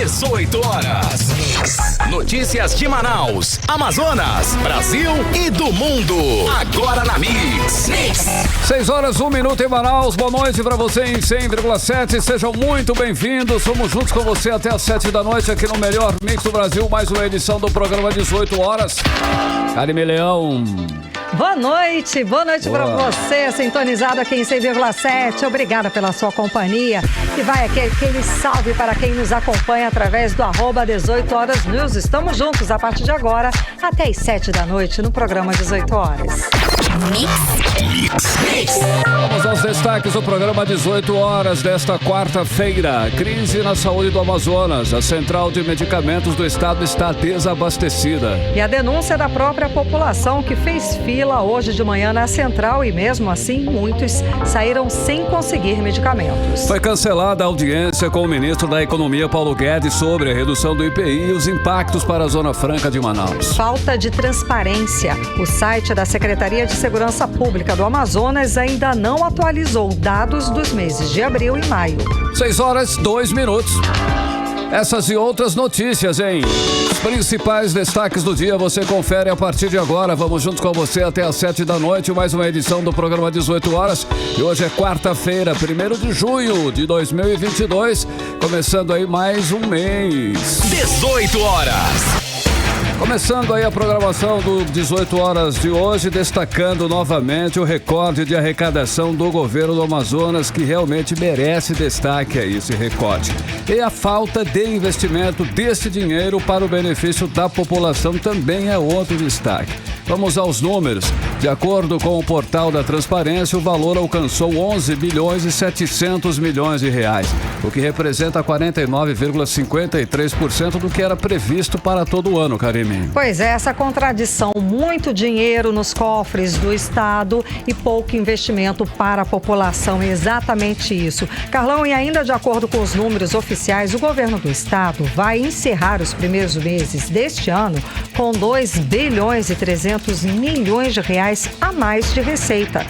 18 horas. Notícias de Manaus, Amazonas, Brasil e do mundo. Agora na Mix. 6 horas, 1 minuto em Manaus. Boa noite pra você em 100,7. Sejam muito bem-vindos. Somos juntos com você até às 7 da noite aqui no melhor Mix do Brasil. Mais uma edição do programa 18 horas. Karime Leão. Boa noite para você, sintonizado aqui em 100,7. Obrigada pela sua companhia. E vai aquele salve para quem nos acompanha através do @18horas news. Estamos juntos a partir de agora até as 7 da noite no programa 18 horas. Vamos aos destaques do programa 18 horas desta quarta-feira. Crise na saúde do Amazonas. A central de medicamentos do estado está desabastecida. E a denúncia da própria população que fez fila hoje de manhã na central e mesmo assim muitos saíram sem conseguir medicamentos. Foi cancelada a audiência com o ministro da Economia, Paulo Guedes, sobre a redução do IPI e os impactos para a Zona Franca de Manaus. Falta de transparência. O site da Secretaria de Segurança Pública do Amazonas ainda não atualizou dados dos meses de abril e maio. 6 horas, 2 minutos. Essas e outras notícias, hein? Os principais destaques do dia você confere a partir de agora. Vamos juntos com você até às 7 da noite. Mais uma edição do programa 18 horas. E hoje é quarta-feira, 1º de junho de 2022. Começando aí mais um mês. 18 horas. Começando aí a programação do 18 horas de hoje, destacando novamente o recorde de arrecadação do governo do Amazonas, que realmente merece destaque aí, esse recorde. E a falta de investimento desse dinheiro para o benefício da população também é outro destaque. Vamos aos números. De acordo com o portal da Transparência, o valor alcançou 11 bilhões e 700 milhões de reais, o que representa 49,53% do que era previsto para todo o ano, Karime. Pois é, essa contradição, muito dinheiro nos cofres do Estado e pouco investimento para a população, exatamente isso. Carlão, e ainda de acordo com os números oficiais, o governo do Estado vai encerrar os primeiros meses deste ano com 2 bilhões e 300 milhões de reais a mais de receita.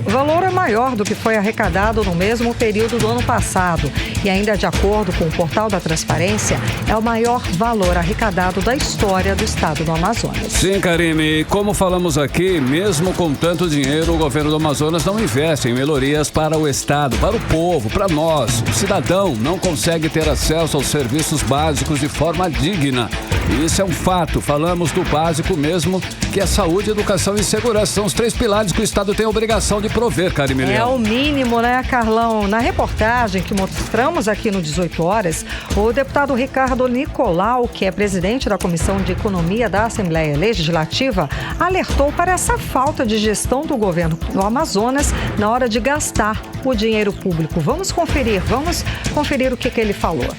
O valor é maior do que foi arrecadado no mesmo período do ano passado. E ainda de acordo com o portal da Transparência, é o maior valor arrecadado da história do estado do Amazonas. Sim, Karime, como falamos aqui, mesmo com tanto dinheiro, o governo do Amazonas não investe em melhorias para o estado, para o povo, para nós. O cidadão não consegue ter acesso aos serviços básicos de forma digna. E isso é um fato. Falamos do básico mesmo, que é saúde, educação e segurança. São os 3 pilares que o estado tem a obrigação de prover, Karime Leão. É o mínimo, né, Carlão? Na reportagem que mostramos aqui no 18 horas, o deputado Ricardo Nicolau, que é presidente da Comissão de Economia da Assembleia Legislativa, alertou para essa falta de gestão do governo do Amazonas na hora de gastar o dinheiro público. Vamos conferir o que ele falou.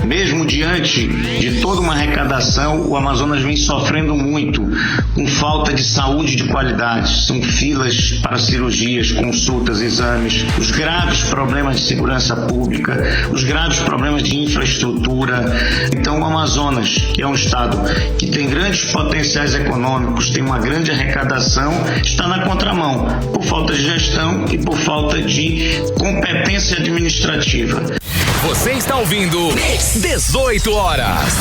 Mesmo diante de toda uma arrecadação, o Amazonas vem sofrendo muito com falta de saúde de qualidade. São filas para cirurgias, consultas, exames, os graves problemas de segurança pública, os graves problemas de infraestrutura. Então o Amazonas, que é um estado que tem grandes potenciais econômicos, tem uma grande arrecadação, está na contramão por falta de gestão e por falta de competência administrativa. Você está ouvindo 18 horas.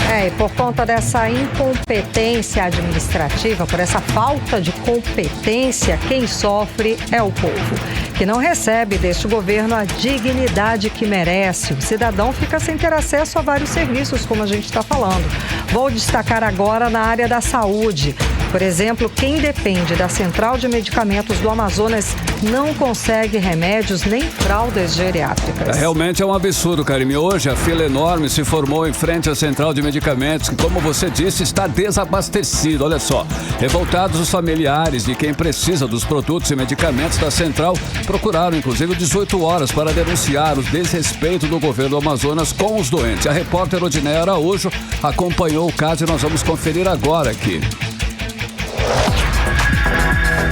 E por conta dessa incompetência administrativa, por essa falta de competência, quem sofre é o povo, que não recebe deste governo a dignidade que merece. O cidadão fica sem ter acesso a vários serviços, como a gente está falando. Vou destacar agora na área da saúde. Por exemplo, quem depende da Central de Medicamentos do Amazonas não consegue remédios nem fraldas geriátricas. Realmente é um absurdo, Karime. Hoje a fila enorme se formou em frente à Central de Medicamentos, que, como você disse, está desabastecido. Olha só, revoltados os familiares de quem precisa dos produtos e medicamentos da Central procuraram, inclusive, 18 horas para denunciar o desrespeito do governo do Amazonas com os doentes. A repórter Odineia Araújo acompanhou o caso e nós vamos conferir agora aqui.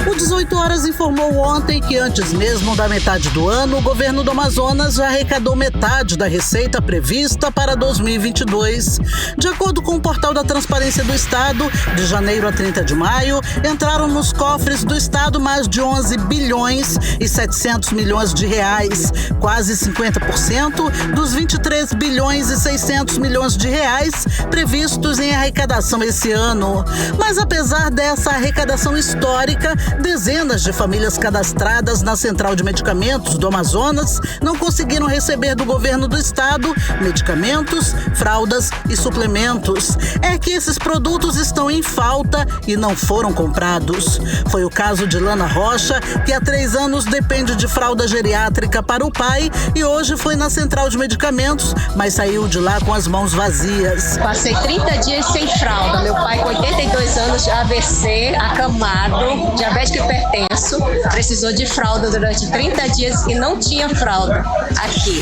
O 18 Horas informou ontem que antes mesmo da metade do ano, o governo do Amazonas já arrecadou metade da receita prevista para 2022. De acordo com o portal da Transparência do Estado, de janeiro a 30 de maio, entraram nos cofres do Estado mais de 11 bilhões e 700 milhões de reais, quase 50% dos 23 bilhões e 600 milhões de reais previstos em arrecadação esse ano. Mas apesar dessa arrecadação histórica, dezenas de famílias cadastradas na Central de Medicamentos do Amazonas não conseguiram receber do governo do estado medicamentos, fraldas e suplementos. É que esses produtos estão em falta e não foram comprados. Foi o caso de Lana Rocha, que há 3 anos depende de fralda geriátrica para o pai e hoje foi na Central de Medicamentos, mas saiu de lá com as mãos vazias. Passei 30 dias sem fralda. Meu pai com 82 anos de AVC, acamado, diabético hipertenso, precisou de fralda durante 30 dias e não tinha fralda aqui.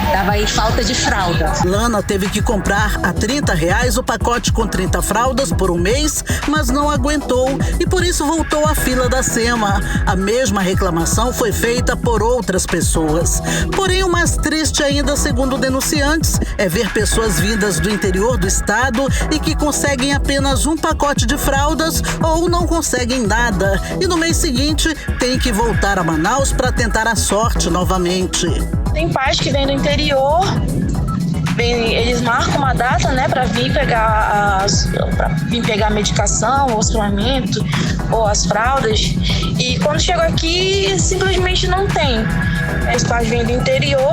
Estava em falta de fralda. Lana teve que comprar a R$30 o pacote com 30 fraldas por um mês, mas não aguentou e por isso voltou à fila da SEMA. A mesma reclamação foi feita por outras pessoas. Porém, o mais triste ainda, segundo denunciantes, é ver pessoas vindas do interior do estado e que conseguem apenas um pacote de fraldas ou não conseguem nada. E no mês seguinte, tem que voltar a Manaus para tentar a sorte novamente. Tem pais que vêm do interior, eles marcam uma data, né, para vir pegar a medicação, o suplemento ou as fraldas, e quando chegam aqui simplesmente não tem. Os pais vêm do interior.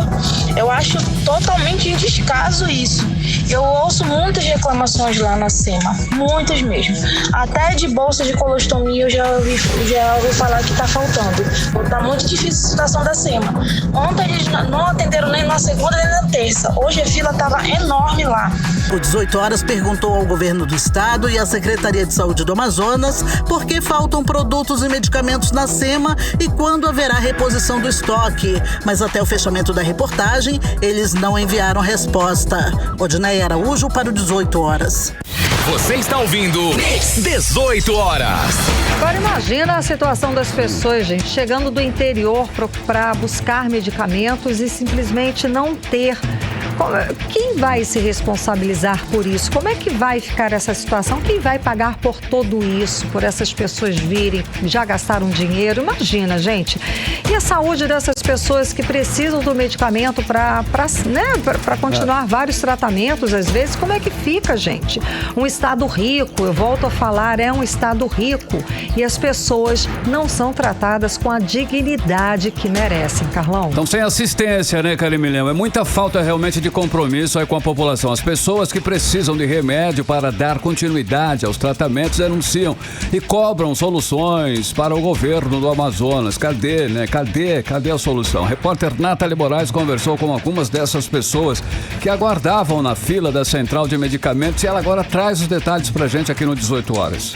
Eu acho totalmente em descaso isso. Eu ouço muitas reclamações lá na SEMA, muitas mesmo. Até de bolsa de colostomia eu já ouvi falar que está faltando. Está muito difícil a situação da SEMA. Ontem eles não atenderam nem na segunda nem na terça. Hoje a fila estava enorme lá. O 18 Horas perguntou ao governo do estado e à Secretaria de Saúde do Amazonas por que faltam produtos e medicamentos na SEMA e quando haverá reposição do estoque. Mas até o fechamento da reportagem, eles não enviaram resposta. Odinaia Araújo para o 18 Horas. Você está ouvindo 18 Horas. Agora imagina a situação das pessoas, gente, chegando do interior para buscar medicamentos e simplesmente não ter. Quem vai se responsabilizar por isso? Como é que vai ficar essa situação? Quem vai pagar por tudo isso? Por essas pessoas virem, já gastaram dinheiro? Imagina, gente. E a saúde dessas pessoas que precisam do medicamento para continuar vários tratamentos, às vezes, como é que fica, gente? Um estado rico, eu volto a falar, é um estado rico e as pessoas não são tratadas com a dignidade que merecem, Carlão. Então, sem assistência, né, Carimilhão? É muita falta realmente de compromisso aí com a população. As pessoas que precisam de remédio para dar continuidade aos tratamentos denunciam e cobram soluções para o governo do Amazonas. Cadê, né? Cadê a solução? A repórter Nathalie Moraes conversou com algumas dessas pessoas que aguardavam na fila da Central de Medicamentos e ela agora traz os detalhes pra gente aqui no 18 Horas.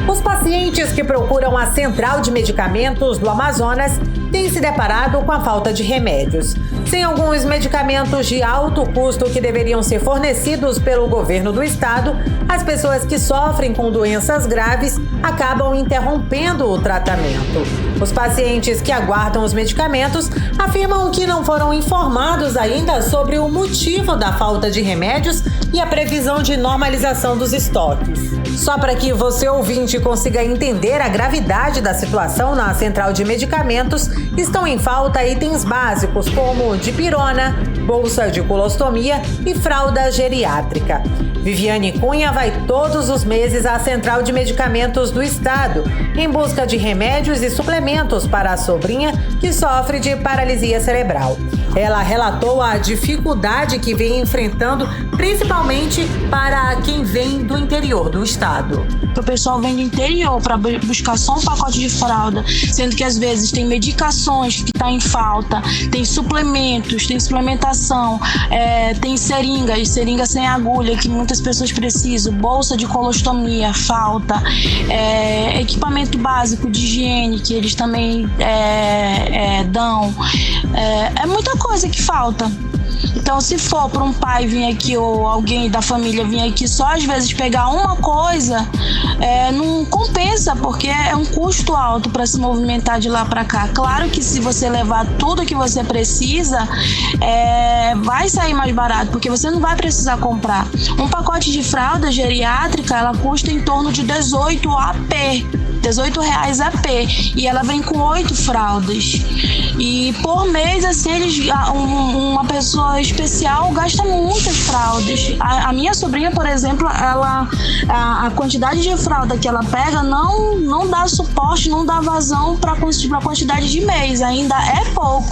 Os pacientes que procuram a Central de Medicamentos do Amazonas têm se deparado com a falta de remédios. Sem alguns medicamentos de alto custo que deveriam ser fornecidos pelo governo do estado, as pessoas que sofrem com doenças graves acabam interrompendo o tratamento. Os pacientes que aguardam os medicamentos afirmam que não foram informados ainda sobre o motivo da falta de remédios e a previsão de normalização dos estoques. Só para que você, ouvinte, consiga entender a gravidade da situação na Central de Medicamentos, estão em falta itens básicos como dipirona, bolsa de colostomia e fralda geriátrica. Viviane Cunha vai todos os meses à Central de Medicamentos do Estado em busca de remédios e suplementos para a sobrinha que sofre de paralisia cerebral. Ela relatou a dificuldade que vem enfrentando, principalmente para quem vem do interior do estado. O pessoal vem do interior para buscar só um pacote de fralda, sendo que às vezes tem medicações que estão em falta, tem suplementos, tem suplementação, tem seringas sem agulha que muitas pessoas precisam, bolsa de colostomia, falta, equipamento básico de higiene que eles também dão. É muita coisa que falta. Então, se for para um pai vir aqui ou alguém da família vir aqui só às vezes pegar uma coisa, não compensa, porque é um custo alto para se movimentar de lá para cá. Claro que se você levar tudo que você precisa, vai sair mais barato, porque você não vai precisar comprar. Um pacote de fralda geriátrica, ela custa em torno de R$18 AP, e ela vem com 8 fraldas. E por mês, assim, uma pessoa especial gasta muitas fraldas. A minha sobrinha, por exemplo, a quantidade de fralda que ela pega não dá suporte, não dá vazão para a quantidade de mês, ainda é pouco.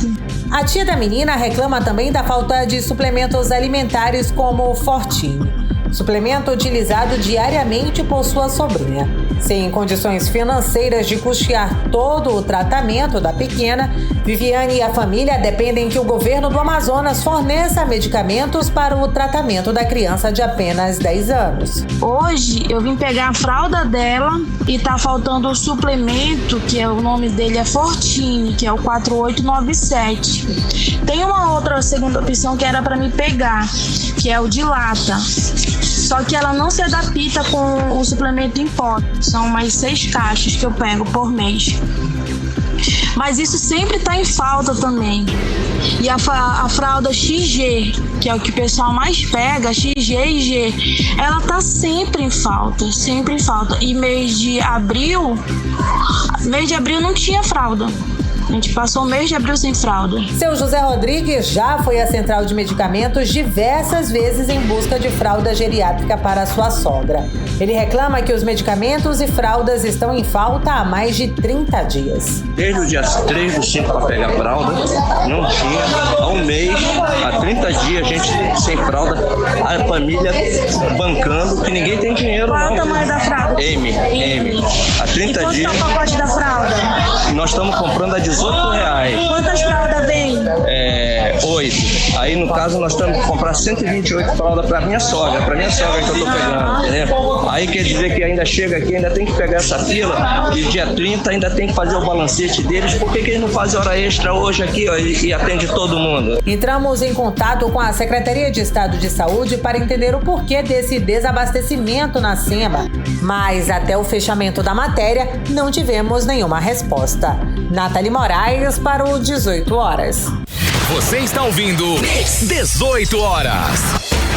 A tia da menina reclama também da falta de suplementos alimentares como o Fortini, suplemento utilizado diariamente por sua sobrinha. Sem condições financeiras de custear todo o tratamento da pequena, Viviane e a família dependem que o governo do Amazonas forneça medicamentos para o tratamento da criança de apenas 10 anos. Hoje eu vim pegar a fralda dela e tá faltando o suplemento, que o nome dele é Fortini, que é o 4897. Tem uma outra segunda opção que era para me pegar, que é o Dilata. Só que ela não se adapta com o suplemento em pó. São mais 6 caixas que eu pego por mês. Mas isso sempre tá em falta também. E a fralda XG, que é o que o pessoal mais pega, XG e G, ela tá sempre em falta. E mês de abril não tinha fralda. A gente passou o mês de abril sem fralda. Seu José Rodrigues já foi à central de medicamentos diversas vezes em busca de fralda geriátrica para sua sogra. Ele reclama que os medicamentos e fraldas estão em falta há mais de 30 dias. Desde o dia 3/5 para pegar fralda, não tinha. Há um mês, há 30 dias, a gente sem fralda, a família bancando, que ninguém tem dinheiro. Qual é o tamanho da fralda? M. Há 30 e dias. Quanto é o pacote da fralda? Nós estamos comprando a R$18. Quantas fraldas vem? 8. Aí, no caso, nós estamos comprar 128 fraldas para minha sogra que eu tô pegando, entendeu? Aí quer dizer que ainda chega aqui, ainda tem que pegar essa fila, e dia 30 ainda tem que fazer o balancete deles. Por que eles não fazem hora extra hoje aqui, ó, e atende todo mundo? Entramos em contato com a Secretaria de Estado de Saúde para entender o porquê desse desabastecimento na SEMA, mas até o fechamento da matéria não tivemos nenhuma resposta. Nathalie Moraes para o 18 horas. Você está ouvindo 18 horas.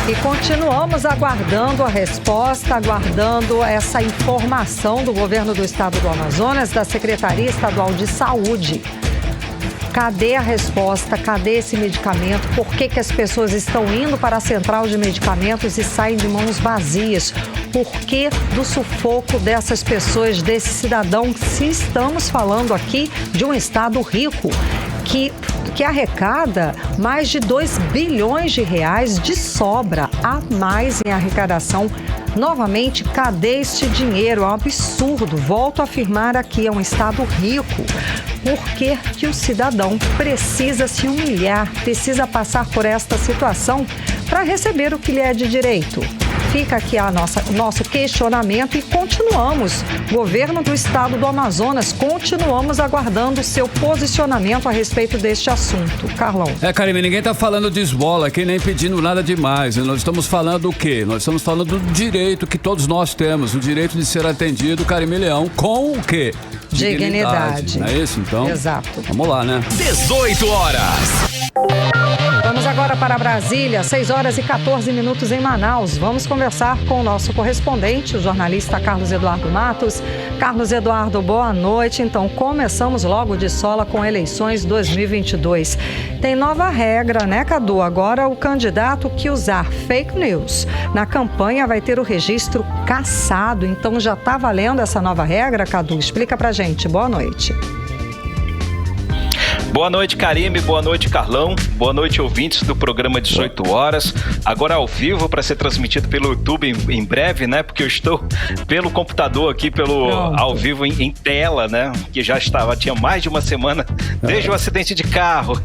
E continuamos aguardando a resposta, aguardando essa informação do governo do estado do Amazonas, da Secretaria Estadual de Saúde. Cadê a resposta? Cadê esse medicamento? Por que as pessoas estão indo para a central de medicamentos e saem de mãos vazias? Por que do sufoco dessas pessoas, desse cidadão? Se estamos falando aqui de um estado rico, que arrecada mais de 2 bilhões de reais de sobra a mais em arrecadação. Novamente, cadê este dinheiro? É um absurdo. Volto a afirmar aqui, é um estado rico. Por que que o cidadão precisa se humilhar, precisa passar por esta situação para receber o que lhe é de direito? Fica aqui nosso questionamento e continuamos. Governo do estado do Amazonas, continuamos aguardando o seu posicionamento a respeito deste assunto. Carlão. Karime, ninguém está falando de esmola aqui, nem pedindo nada demais. Nós estamos falando do quê? Nós estamos falando do direito que todos nós temos, o direito de ser atendido, Karime Leão, com o quê? Dignidade. Não é isso, então? Exato. Vamos lá, né? 18 horas. Vamos agora para Brasília, 6 horas e 14 minutos em Manaus. Vamos conversar com o nosso correspondente, o jornalista Carlos Eduardo Matos. Carlos Eduardo, boa noite. Então, começamos logo de sola com eleições 2022. Tem nova regra, né, Cadu? Agora, o candidato que usar fake news na campanha vai ter o registro cassado. Então, já está valendo essa nova regra, Cadu? Explica pra gente. Boa noite. Boa noite, Karime. Boa noite, Carlão. Boa noite, ouvintes do programa 18 horas. Agora ao vivo para ser transmitido pelo YouTube em breve, né? Porque eu estou pelo computador aqui, ao vivo em tela, né? Que já tinha mais de uma semana desde o acidente de carro.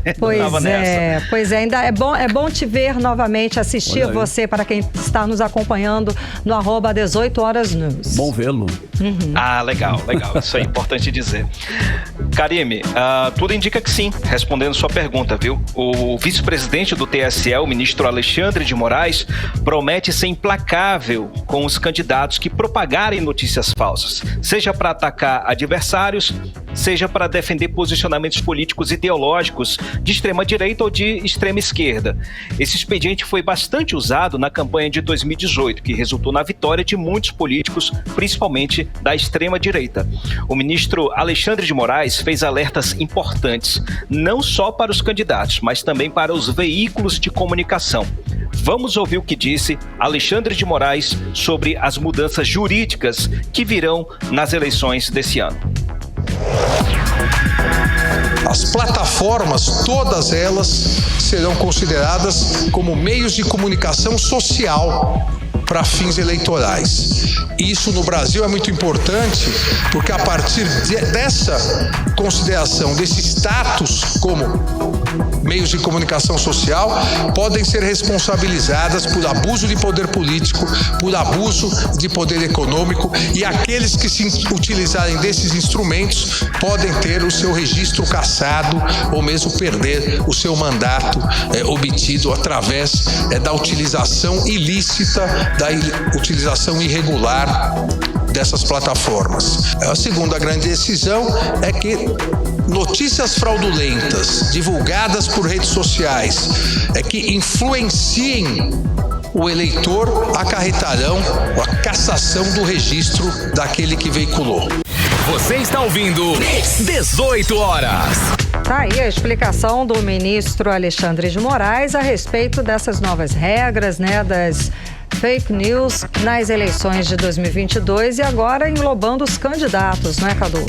Pois é, ainda é bom te ver novamente, assistir você, para quem está nos acompanhando no @18 horas news. Bom vê-lo. Ah, legal. Isso é importante dizer. Karime, tudo indica que sim, respondendo sua pergunta, viu? O vice-presidente do TSE, o ministro Alexandre de Moraes, promete ser implacável com os candidatos que propagarem notícias falsas, seja para atacar adversários, seja para defender posicionamentos políticos ideológicos de extrema-direita ou de extrema-esquerda. Esse expediente foi bastante usado na campanha de 2018, que resultou na vitória de muitos políticos, principalmente da extrema-direita. O ministro Alexandre de Moraes fez alertas importantes, não só para os candidatos, mas também para os veículos de comunicação. Vamos ouvir o que disse Alexandre de Moraes sobre as mudanças jurídicas que virão nas eleições desse ano. As plataformas, todas elas, serão consideradas como meios de comunicação social para fins eleitorais. Isso no Brasil é muito importante, porque a partir dessa consideração, desse status como meios de comunicação social, podem ser responsabilizadas por abuso de poder político, por abuso de poder econômico, e aqueles que se utilizarem desses instrumentos podem ter o seu registro cassado ou mesmo perder o seu mandato obtido através da utilização ilícita, da utilização irregular dessas plataformas. A segunda grande decisão é que notícias fraudulentas divulgadas por redes sociais que influenciem o eleitor acarretarão a cassação do registro daquele que veiculou. Você está ouvindo 18 horas. Tá aí a explicação do ministro Alexandre de Moraes a respeito dessas novas regras, né, das fake news nas eleições de 2022 e agora englobando os candidatos, não é, Cadu?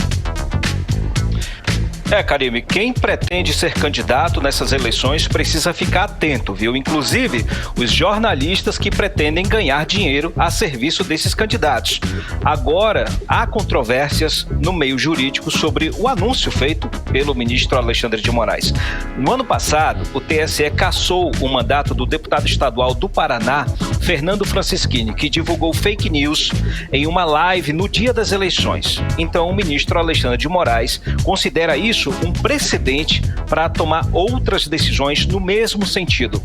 Karime, quem pretende ser candidato nessas eleições precisa ficar atento, viu? Inclusive, os jornalistas que pretendem ganhar dinheiro a serviço desses candidatos. Agora, há controvérsias no meio jurídico sobre o anúncio feito pelo ministro Alexandre de Moraes. No ano passado, o TSE cassou o mandato do deputado estadual do Paraná, Fernando Francischini, que divulgou fake news em uma live no dia das eleições. Então, o ministro Alexandre de Moraes considera isso um precedente para tomar outras decisões no mesmo sentido.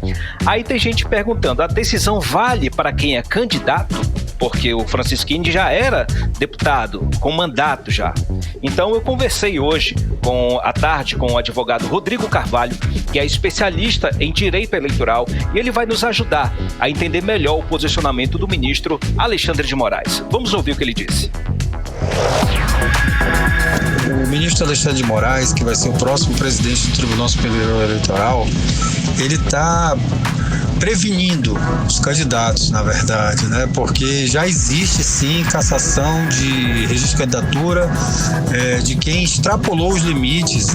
Aí tem gente perguntando, a decisão vale para quem é candidato? Porque o Francischini já era deputado, com mandato já. Então eu conversei hoje, à tarde, com o advogado Rodrigo Carvalho, que é especialista em direito eleitoral, e ele vai nos ajudar a entender melhor o posicionamento do ministro Alexandre de Moraes. Vamos ouvir o que ele disse. O ministro Alexandre de Moraes, que vai ser o próximo presidente do Tribunal Superior Eleitoral, ele está prevenindo os candidatos, na verdade, né? Porque já existe sim cassação de registro de candidatura de quem extrapolou os limites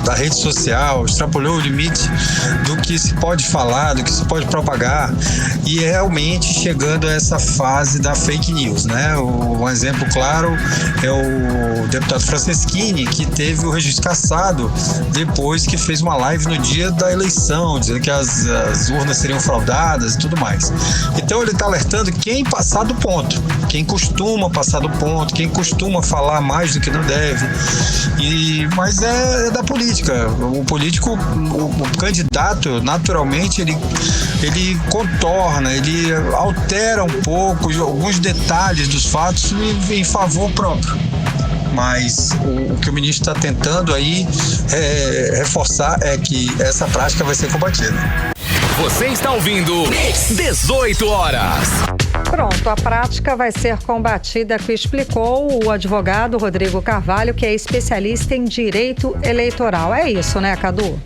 da rede social, extrapolou o limite do que se pode falar, do que se pode propagar, e realmente chegando a essa fase da fake news, né? Um exemplo claro é o deputado Francischini, que teve o registro cassado depois que fez uma live no dia da eleição, dizendo que as urnas seriam fraudadas e tudo mais. Então ele está alertando quem passar do ponto, quem costuma passar do ponto, quem costuma falar mais do que não deve. Mas é da política. O político, o candidato, naturalmente, ele contorna, ele altera um pouco alguns detalhes dos fatos em favor próprio. Mas o que o ministro está tentando aí reforçar é que essa prática vai ser combatida. Você está ouvindo 18 horas. Pronto, a prática vai ser combatida, que explicou o advogado Rodrigo Carvalho, que é especialista em direito eleitoral. É isso, né, Cadu?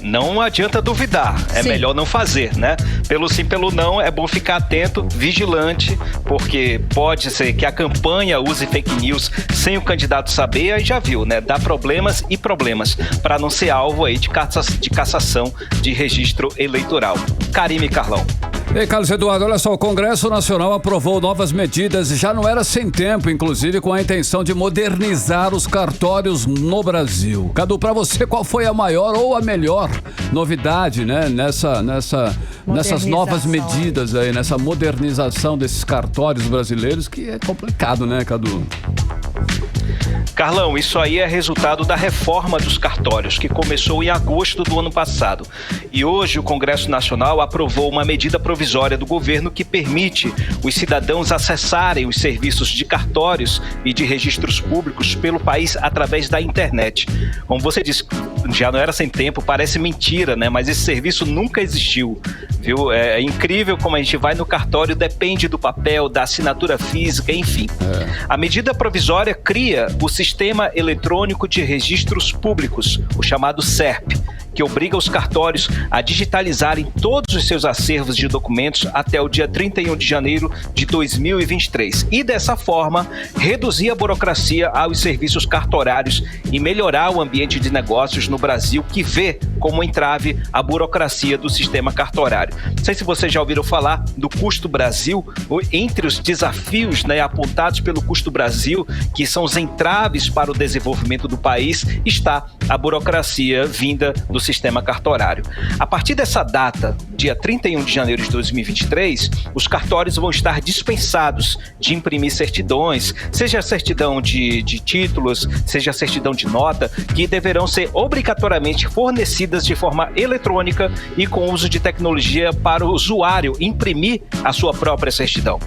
Não adianta duvidar, Sim. Melhor não fazer, né? Pelo sim, pelo não, é bom ficar atento, vigilante, porque pode ser que a campanha use fake news sem o candidato saber, aí já viu, né? Dá problemas e problemas, para não ser alvo aí de cassação de registro eleitoral. Karime e Carlão. Ei, Carlos Eduardo, olha só, o Congresso Nacional aprovou novas medidas e já não era sem tempo, inclusive com a intenção de modernizar os cartórios no Brasil. Cadu, para você, qual foi a maior ou a melhor novidade, né, nessas novas medidas aí, nessa modernização desses cartórios brasileiros, que é complicado, né, Cadu? Carlão, isso aí é resultado da reforma dos cartórios, que começou em agosto do ano passado. E hoje o Congresso Nacional aprovou uma medida provisória do governo que permite os cidadãos acessarem os serviços de cartórios e de registros públicos pelo país através da internet. Como você disse, já não era sem tempo, parece mentira, né? Mas esse serviço nunca existiu, viu? É incrível como a gente vai no cartório, depende do papel, da assinatura física, enfim. A medida provisória cria o Sistema Eletrônico de Registros Públicos, o chamado SERP, que obriga os cartórios a digitalizarem todos os seus acervos de documentos até o dia 31 de janeiro de 2023. E, dessa forma, reduzir a burocracia aos serviços cartorários e melhorar o ambiente de negócios no Brasil, que vê como entrave a burocracia do sistema cartorário. Não sei se vocês já ouviram falar do Custo Brasil. Entre os desafios, né, apontados pelo Custo Brasil, que são os entraves para o desenvolvimento do país, está a burocracia vinda do sistema cartorário. A partir dessa data, dia 31 de janeiro de 2023, os cartórios vão estar dispensados de imprimir certidões, seja a certidão de títulos, seja a certidão de nota, que deverão ser obrigatoriamente fornecidas de forma eletrônica e com uso de tecnologia para o usuário imprimir a sua própria certidão.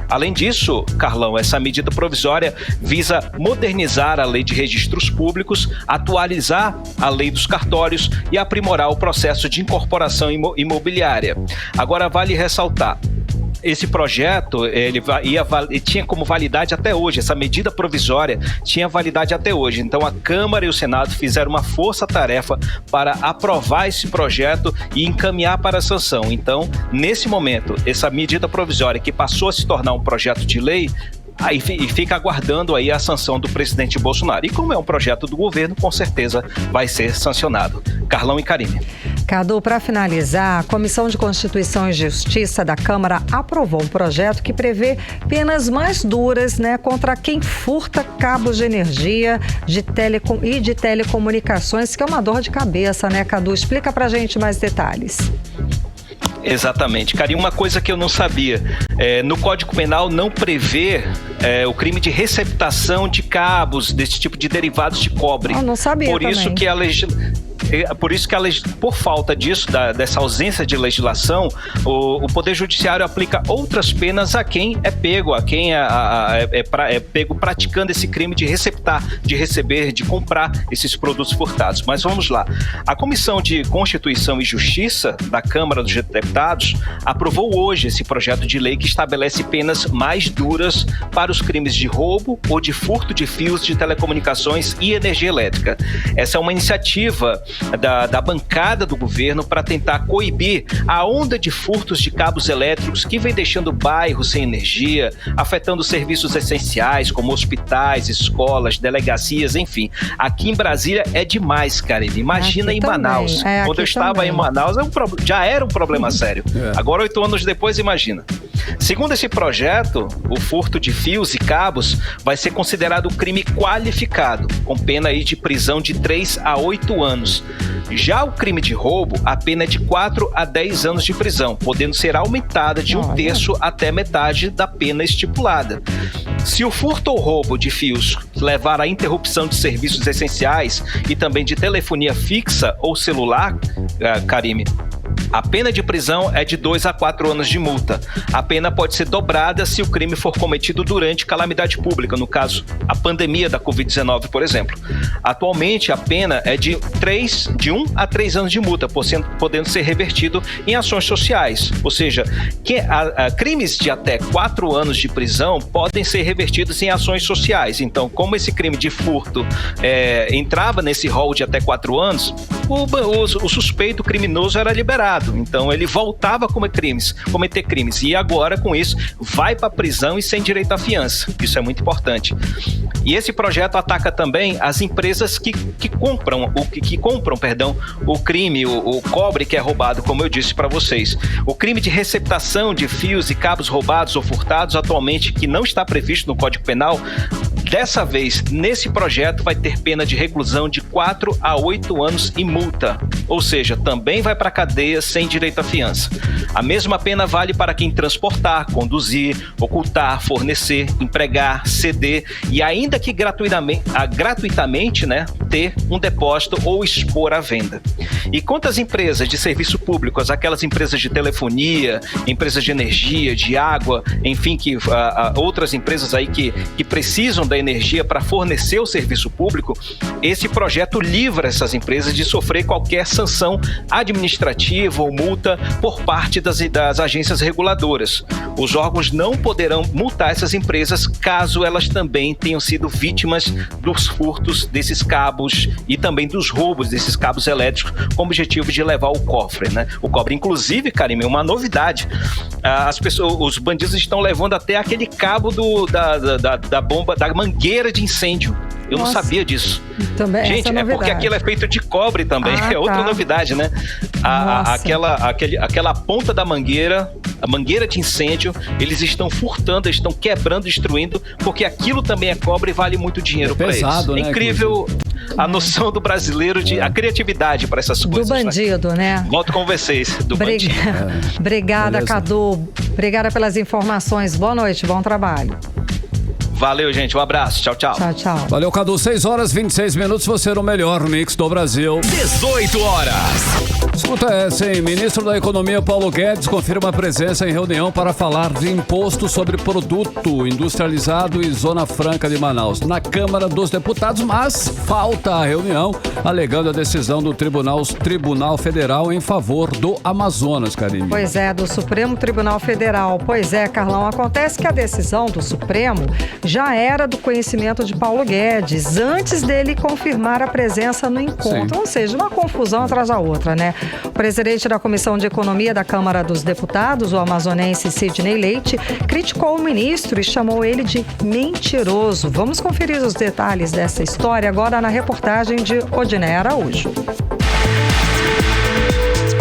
Além disso, Carlão, essa medida provisória visa modernizar a lei de registros públicos, atualizar a lei dos cartórios e aprimorar o processo de incorporação imobiliária. Agora, vale ressaltar, esse projeto tinha como validade até hoje, essa medida provisória tinha validade até hoje. Então a Câmara e o Senado fizeram uma força-tarefa para aprovar esse projeto e encaminhar para a sanção. Então, nesse momento, essa medida provisória que passou a se tornar um projeto de lei, aí fica aguardando aí a sanção do presidente Bolsonaro. E como é um projeto do governo, com certeza vai ser sancionado. Carlão e Karine. Cadu, para finalizar, a Comissão de Constituição e Justiça da Câmara aprovou um projeto que prevê penas mais duras, né, contra quem furta cabos de energia e de telecomunicações, que é uma dor de cabeça, né, Cadu? Explica pra gente mais detalhes. Exatamente. Cara, e uma coisa que eu não sabia, no Código Penal não prevê o crime de receptação de cabos, desse tipo de derivados de cobre. Eu não sabia Por isso também. que a por falta disso, dessa ausência de legislação, o Poder Judiciário aplica outras penas a quem é pego, é pego praticando esse crime de receptar, de receber, de comprar esses produtos furtados. Mas vamos lá. A Comissão de Constituição e Justiça da Câmara dos Deputados aprovou hoje esse projeto de lei que estabelece penas mais duras para os crimes de roubo ou de furto de fios de telecomunicações e energia elétrica. Essa é uma iniciativa da bancada do governo para tentar coibir a onda de furtos de cabos elétricos que vem deixando bairros sem energia, afetando serviços essenciais como hospitais, escolas, delegacias, enfim. Aqui em Brasília é demais, cara. Imagina em Manaus. Quando eu estava em Manaus, já era um problema sério. Agora, 8 anos depois, imagina. Segundo esse projeto, o furto de fios e cabos vai ser considerado um crime qualificado, com pena aí de prisão de 3 a 8 anos. Já o crime de roubo, a pena é de 4 a 10 anos de prisão, podendo ser aumentada de 1/3 até metade da pena estipulada. Se o furto ou roubo de fios levar à interrupção de serviços essenciais e também de telefonia fixa ou celular, Karime, a pena de prisão é de 2 a 4 anos de multa. A pena pode ser dobrada se o crime for cometido durante calamidade pública, no caso, a pandemia da Covid-19, por exemplo. Atualmente, a pena é de 1 a 3 anos de multa, podendo ser revertido em ações sociais. Ou seja, crimes de até 4 anos de prisão podem ser revertidos em ações sociais. Então, como esse crime de furto entrava nesse rol de até 4 anos, o suspeito criminoso era liberado. Então ele voltava a cometer crimes e agora com isso vai para a prisão e sem direito à fiança. Isso é muito importante. E esse projeto ataca também as empresas que compram, compram o crime, o cobre que é roubado, como eu disse para vocês. O crime de receptação de fios e cabos roubados ou furtados, atualmente, que não está previsto no Código Penal, dessa vez, nesse projeto, vai ter pena de reclusão de 4 a 8 anos e multa. Ou seja, também vai para a cadeia sem direito à fiança. A mesma pena vale para quem transportar, conduzir, ocultar, fornecer, empregar, ceder e ainda que gratuitamente, né, ter um depósito ou expor à venda. E quanto às empresas de serviço público, aquelas empresas de telefonia, empresas de energia, de água, enfim, outras empresas aí que precisam da energia para fornecer o serviço público, esse projeto livra essas empresas de sofrer qualquer sanção administrativa ou multa por parte das agências reguladoras. Os órgãos não poderão multar essas empresas caso elas também tenham sido vítimas dos furtos desses cabos e também dos roubos desses cabos elétricos com o objetivo de levar o cofre, né? O cobre, inclusive, Karime, uma novidade. Os bandidos estão levando até aquele cabo da bomba, da mangueira de incêndio. Eu não sabia disso. Também, gente, é porque aquilo é feito de cobre também. É outra novidade, né? Aquela ponta da mangueira, a mangueira de incêndio, eles estão furtando, eles estão quebrando, destruindo, porque aquilo também é cobre e vale muito dinheiro para eles. Né, é incrível a noção do brasileiro, a criatividade para essas coisas. Do bandido, né? Volto com vocês, do bandido. Obrigada, beleza. Cadu. Obrigada pelas informações. Boa noite, bom trabalho. Valeu, gente. Um abraço. Tchau, tchau. Tchau, tchau. Valeu, Cadu. 6h26, você no melhor mix do Brasil. 18 horas. Escuta essa, hein? Ministro da Economia, Paulo Guedes, confirma presença em reunião para falar de imposto sobre produto industrializado e Zona Franca de Manaus, na Câmara dos Deputados, mas falta a reunião, alegando a decisão do Tribunal Federal em favor do Amazonas, Karine. Pois é, do Supremo Tribunal Federal. Pois é, Carlão, acontece que a decisão do Supremo já era do conhecimento de Paulo Guedes, antes dele confirmar a presença no encontro. Sim. Ou seja, uma confusão atrás da outra, né? O presidente da Comissão de Economia da Câmara dos Deputados, o amazonense Sidney Leite, criticou o ministro e chamou ele de mentiroso. Vamos conferir os detalhes dessa história agora na reportagem de Odiné Araújo.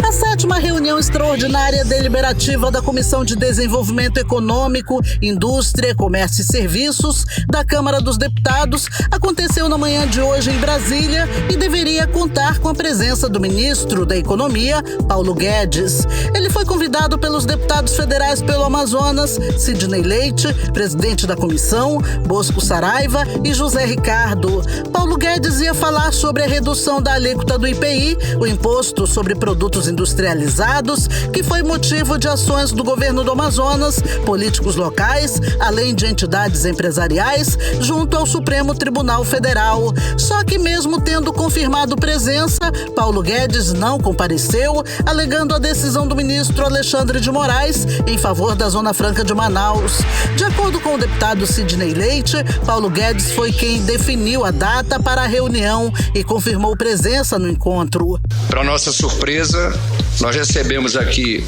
A sétima reunião extraordinária deliberativa da Comissão de Desenvolvimento Econômico, Indústria, Comércio e Serviços da Câmara dos Deputados aconteceu na manhã de hoje em Brasília e deveria contar com a presença do ministro da Economia, Paulo Guedes. Ele foi convidado pelos deputados federais pelo Amazonas, Sidney Leite, presidente da comissão, Bosco Saraiva e José Ricardo. Paulo Guedes ia falar sobre a redução da alíquota do IPI, o Imposto sobre Produtos Industrializados, que foi motivo de ações do governo do Amazonas, políticos locais, além de entidades empresariais, junto ao Supremo Tribunal Federal. Só que mesmo tendo confirmado presença, Paulo Guedes não compareceu, alegando a decisão do ministro Alexandre de Moraes em favor da Zona Franca de Manaus. De acordo com o deputado Sidney Leite, Paulo Guedes foi quem definiu a data para a reunião e confirmou presença no encontro. Para nossa surpresa, nós recebemos aqui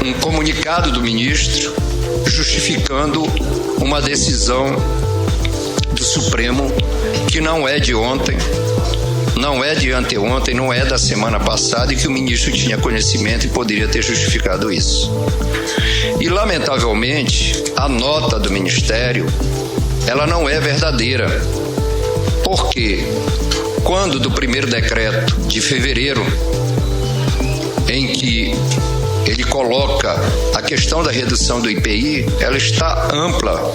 um comunicado do ministro justificando uma decisão do Supremo que não é de ontem, não é de anteontem, não é da semana passada e que o ministro tinha conhecimento e poderia ter justificado isso. E, lamentavelmente, a nota do Ministério, ela não é verdadeira. Por quê? Quando do primeiro decreto de fevereiro, em que ele coloca a questão da redução do IPI, ela está ampla,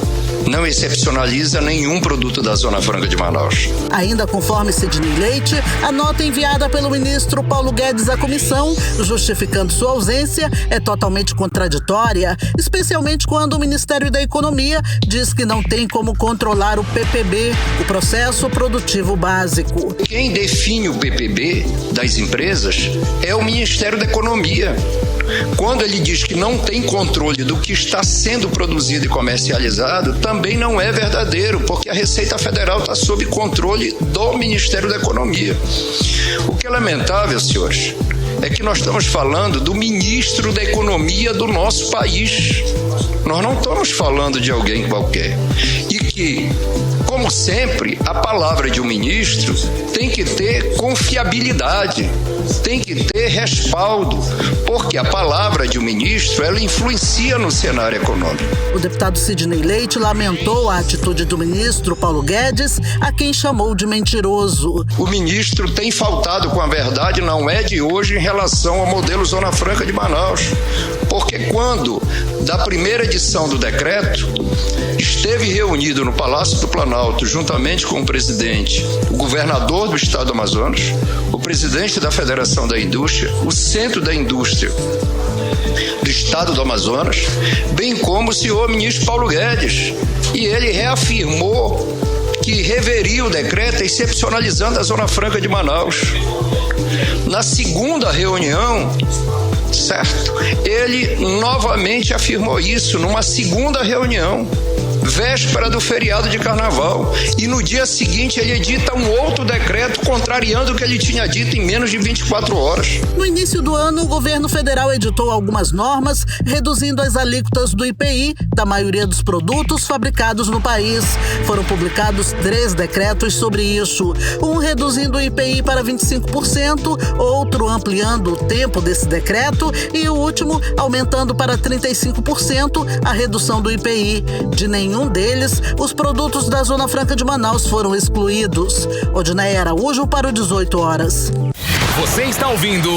não excepcionaliza nenhum produto da Zona Franca de Manaus. Ainda conforme Sidney Leite, a nota enviada pelo ministro Paulo Guedes à comissão, justificando sua ausência, é totalmente contraditória, especialmente quando o Ministério da Economia diz que não tem como controlar o PPB, o Processo Produtivo Básico. Quem define o PPB das empresas é o Ministério da Economia. Quando ele diz que não tem controle do que está sendo produzido e comercializado, também não é verdadeiro, porque a Receita Federal está sob controle do Ministério da Economia. O que é lamentável, senhores, é que nós estamos falando do ministro da Economia do nosso país. Nós não estamos falando de alguém qualquer. E que Como sempre, a palavra de um ministro tem que ter confiabilidade, tem que ter respaldo, porque a palavra de um ministro, ela influencia no cenário econômico. O deputado Sidney Leite lamentou a atitude do ministro Paulo Guedes, a quem chamou de mentiroso. O ministro tem faltado com a verdade, não é de hoje, em relação ao modelo Zona Franca de Manaus, porque quando, da primeira edição do decreto, esteve reunido no Palácio do Planalto, juntamente com o presidente, o governador do estado do Amazonas, o presidente da Federação da Indústria, o Centro da Indústria do estado do Amazonas, bem como o senhor ministro Paulo Guedes, e ele reafirmou que reveria o decreto excepcionalizando a Zona Franca de Manaus. Na segunda reunião, certo? Ele novamente afirmou isso numa segunda reunião, véspera do feriado de carnaval, e no dia seguinte ele edita um outro decreto contrariando o que ele tinha dito em menos de 24 horas. No início do ano, o governo federal editou algumas normas reduzindo as alíquotas do IPI da maioria dos produtos fabricados no país. Foram publicados 3 decretos sobre isso, um reduzindo o IPI para 25%, outro ampliando o tempo desse decreto e o último aumentando para 35% a redução do IPI. De nenhum deles, os produtos da Zona Franca de Manaus foram excluídos. Odinei Araújo para o 18 horas. Você está ouvindo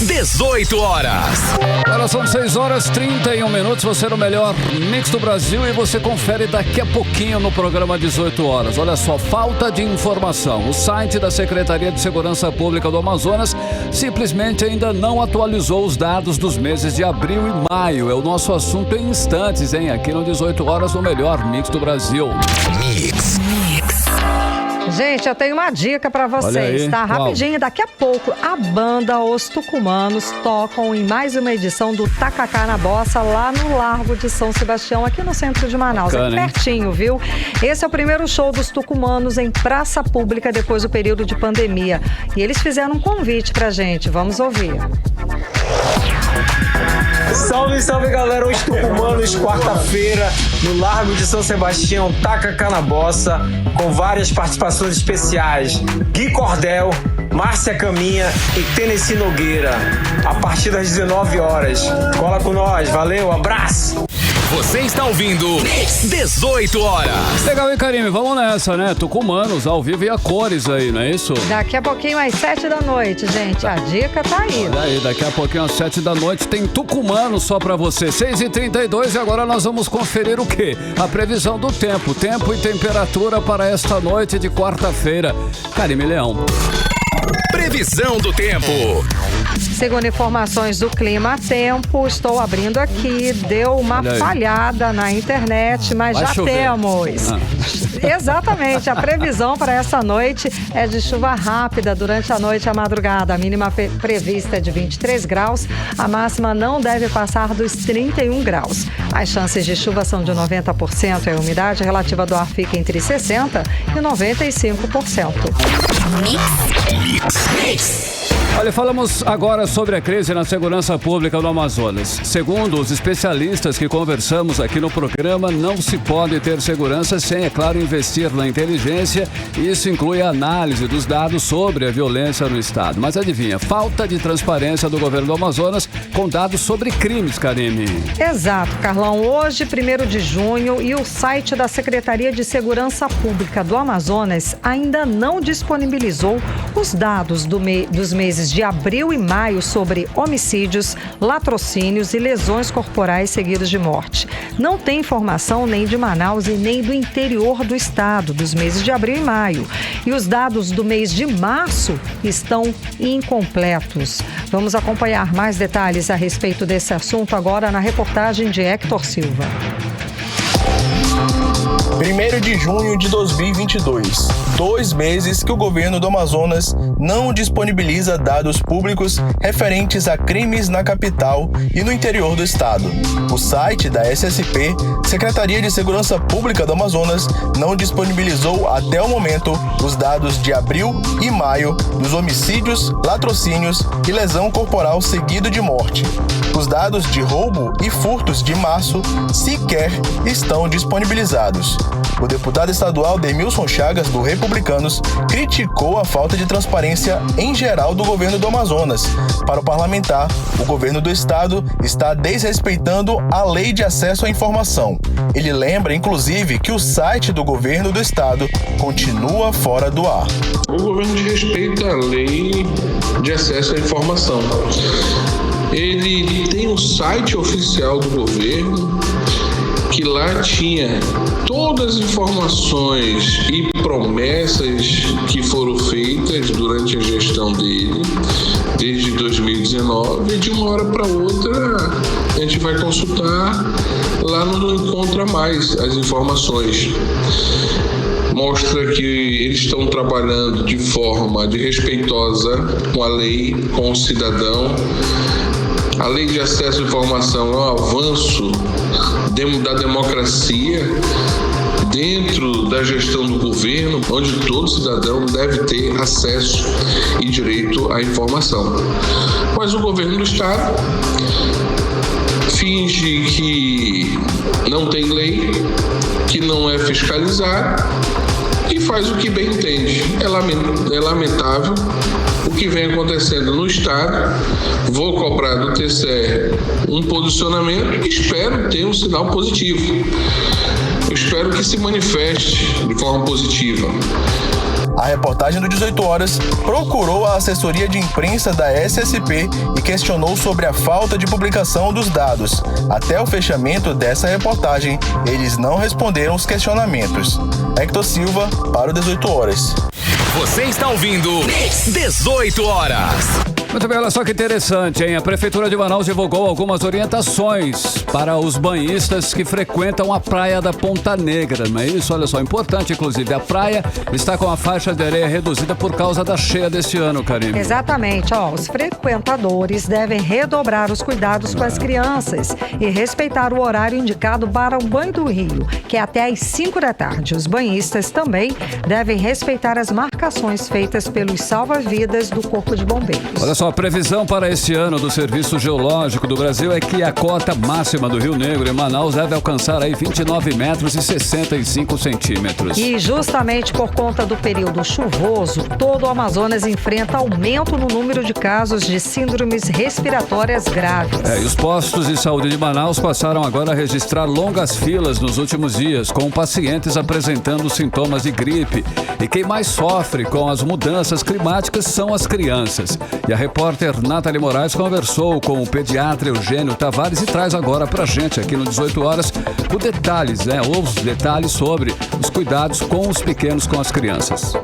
18 horas. Agora são 6h31. Você no melhor mix do Brasil e você confere daqui a pouquinho no programa 18 horas. Olha só, falta de informação. O site da Secretaria de Segurança Pública do Amazonas simplesmente ainda não atualizou os dados dos meses de abril e maio. É o nosso assunto em instantes, hein? Aqui no 18 horas, o melhor mix do Brasil. Mix. Gente, eu tenho uma dica pra vocês, tá? Rapidinho, daqui a pouco a banda Os Tucumanos tocam em mais uma edição do Tacacá na Bossa, lá no Largo de São Sebastião, aqui no centro de Manaus. Bacana, aqui pertinho, viu? Esse é o primeiro show dos Tucumanos em praça pública depois do período de pandemia. E eles fizeram um convite pra gente, vamos ouvir. Salve, salve galera, Os Tucumanos, quarta-feira, no Largo de São Sebastião, Tacacá na Bossa, com várias participações especiais. Gui Cordel, Márcia Caminha e Tennessee Nogueira, a partir das 19 horas. Cola com nós, valeu, abraço! Você está ouvindo 18 horas. Legal, hein, Karime? Vamos nessa, né? Tucumanos, ao vivo e a cores aí, não é isso? Daqui a pouquinho às 7 da noite, gente. A dica tá aí. Olha aí, daqui a pouquinho às 7 da noite tem Tucumanos só pra você. 6h32 e agora nós vamos conferir o quê? A previsão do tempo. Tempo e temperatura para esta noite de quarta-feira. Karime Leão. Previsão do tempo. Segundo informações do Clima Tempo, estou abrindo aqui, deu uma falhada na internet, mas vai já chover. Temos. Exatamente, a previsão para essa noite é de chuva rápida durante a noite e a madrugada. A mínima prevista é de 23 graus, a máxima não deve passar dos 31 graus. As chances de chuva são de 90% e a umidade relativa do ar fica entre 60% e 95%. Mix. Olha, falamos agora sobre a crise na segurança pública no Amazonas. Segundo os especialistas que conversamos aqui no programa, não se pode ter segurança sem, é claro, investir na inteligência. Isso inclui a análise dos dados sobre a violência no estado. Mas adivinha, falta de transparência do governo do Amazonas com dados sobre crimes, Karime. Exato, Carlão. Hoje, 1º de junho, e o site da Secretaria de Segurança Pública do Amazonas ainda não disponibilizou os dados dos meses de abril e maio sobre homicídios, latrocínios e lesões corporais seguidos de morte. Não tem informação nem de Manaus e nem do interior do estado, dos meses de abril e maio. E os dados do mês de março estão incompletos. Vamos acompanhar mais detalhes a respeito desse assunto agora na reportagem de Hector Silva. 1º de junho de 2022, 2 meses que o governo do Amazonas não disponibiliza dados públicos referentes a crimes na capital e no interior do estado. O site da SSP, Secretaria de Segurança Pública do Amazonas, não disponibilizou até o momento os dados de abril e maio dos homicídios, latrocínios e lesão corporal seguido de morte. Os dados de roubo e furtos de março sequer estão disponibilizados. O deputado estadual Demilson Chagas, do Republicanos, criticou a falta de transparência em geral do governo do Amazonas. Para o parlamentar, o governo do estado está desrespeitando a lei de acesso à informação. Ele lembra, inclusive, que o site do governo do estado continua fora do ar. O governo desrespeita a lei de acesso à informação. Ele tem um site oficial do governo que lá tinha todas as informações e promessas que foram feitas durante a gestão dele, desde 2019, e de uma hora para outra a gente vai consultar, lá não encontra mais as informações. Mostra que eles estão trabalhando de forma desrespeitosa com a lei, com o cidadão. A lei de acesso à informação é um avanço da democracia dentro da gestão do governo, onde todo cidadão deve ter acesso e direito à informação. Mas o governo do estado finge que não tem lei, que não é fiscalizado e faz o que bem entende. É lamentável o que vem acontecendo no estado. Vou cobrar do TCE um posicionamento e espero ter um sinal positivo. Eu espero que se manifeste de forma positiva. A reportagem do 18 Horas procurou a assessoria de imprensa da SSP e questionou sobre a falta de publicação dos dados. Até o fechamento dessa reportagem, eles não responderam os questionamentos. Hector Silva, para o 18 Horas. Você está ouvindo 18 Horas. Muito bem, olha só que interessante, hein? A Prefeitura de Manaus divulgou algumas orientações para os banhistas que frequentam a praia da Ponta Negra, não é isso? Olha só, importante, inclusive, a praia está com a faixa de areia reduzida por causa da cheia deste ano, Karine. Exatamente, os frequentadores devem redobrar os cuidados com as crianças e respeitar o horário indicado para o banho do rio, que é até às 5 da tarde. Os banhistas também devem respeitar as marcações feitas pelos salva-vidas do Corpo de Bombeiros. Olha só, a previsão para este ano do Serviço Geológico do Brasil é que a cota máxima do Rio Negro em Manaus deve alcançar aí 29 metros e 65 centímetros. E justamente por conta do período chuvoso, todo o Amazonas enfrenta aumento no número de casos de síndromes respiratórias graves. E os postos de saúde de Manaus passaram agora a registrar longas filas nos últimos dias, com pacientes apresentando sintomas de gripe. E quem mais sofre com as mudanças climáticas são as crianças. E a repórter Nathalie Moraes conversou com o pediatra Eugênio Tavares e traz agora pra gente aqui no 18 Horas os detalhes sobre os cuidados com os pequenos, com as crianças.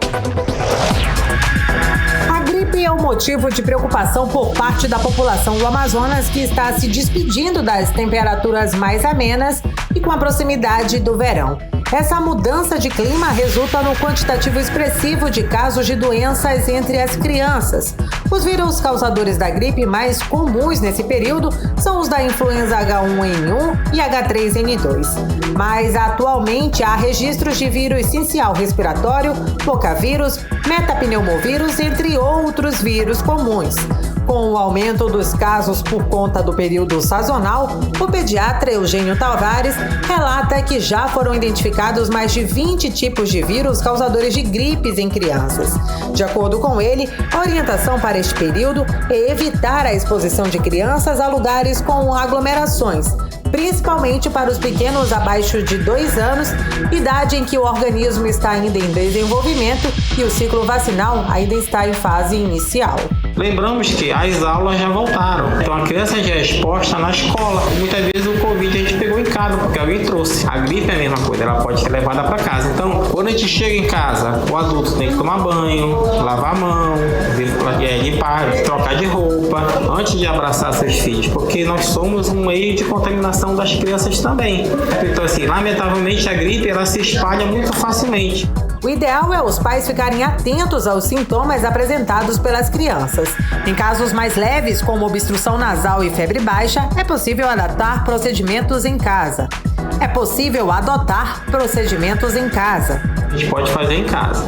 A gripe é um motivo de preocupação por parte da população do Amazonas, que está se despedindo das temperaturas mais amenas e com a proximidade do verão. Essa mudança de clima resulta no quantitativo expressivo de casos de doenças entre as crianças. Os vírus causadores da gripe mais comuns nesse período são os da influenza H1N1 e H3N2. Mas atualmente há registros de vírus sincial respiratório, bocavírus, metapneumovírus, entre outros vírus comuns. Com o aumento dos casos por conta do período sazonal, o pediatra Eugênio Tavares relata que já foram identificados mais de 20 tipos de vírus causadores de gripes em crianças. De acordo com ele, a orientação para este período é evitar a exposição de crianças a lugares com aglomerações, principalmente para os pequenos abaixo de 2 anos, idade em que o organismo está ainda em desenvolvimento e o ciclo vacinal ainda está em fase inicial. Lembramos que as aulas já voltaram, então a criança já é exposta na escola. Muitas vezes o Covid a gente pegou em casa, porque alguém trouxe. A gripe é a mesma coisa, ela pode ser levada para casa. Então, quando a gente chega em casa, o adulto tem que tomar banho, lavar a mão, limpar, trocar de roupa, antes de abraçar seus filhos, porque nós somos um meio de contaminação das crianças também. Então, assim, lamentavelmente a gripe ela se espalha muito facilmente. O ideal é os pais ficarem atentos aos sintomas apresentados pelas crianças. Em casos mais leves, como obstrução nasal e febre baixa, é possível adotar procedimentos em casa. a gente pode fazer em casa.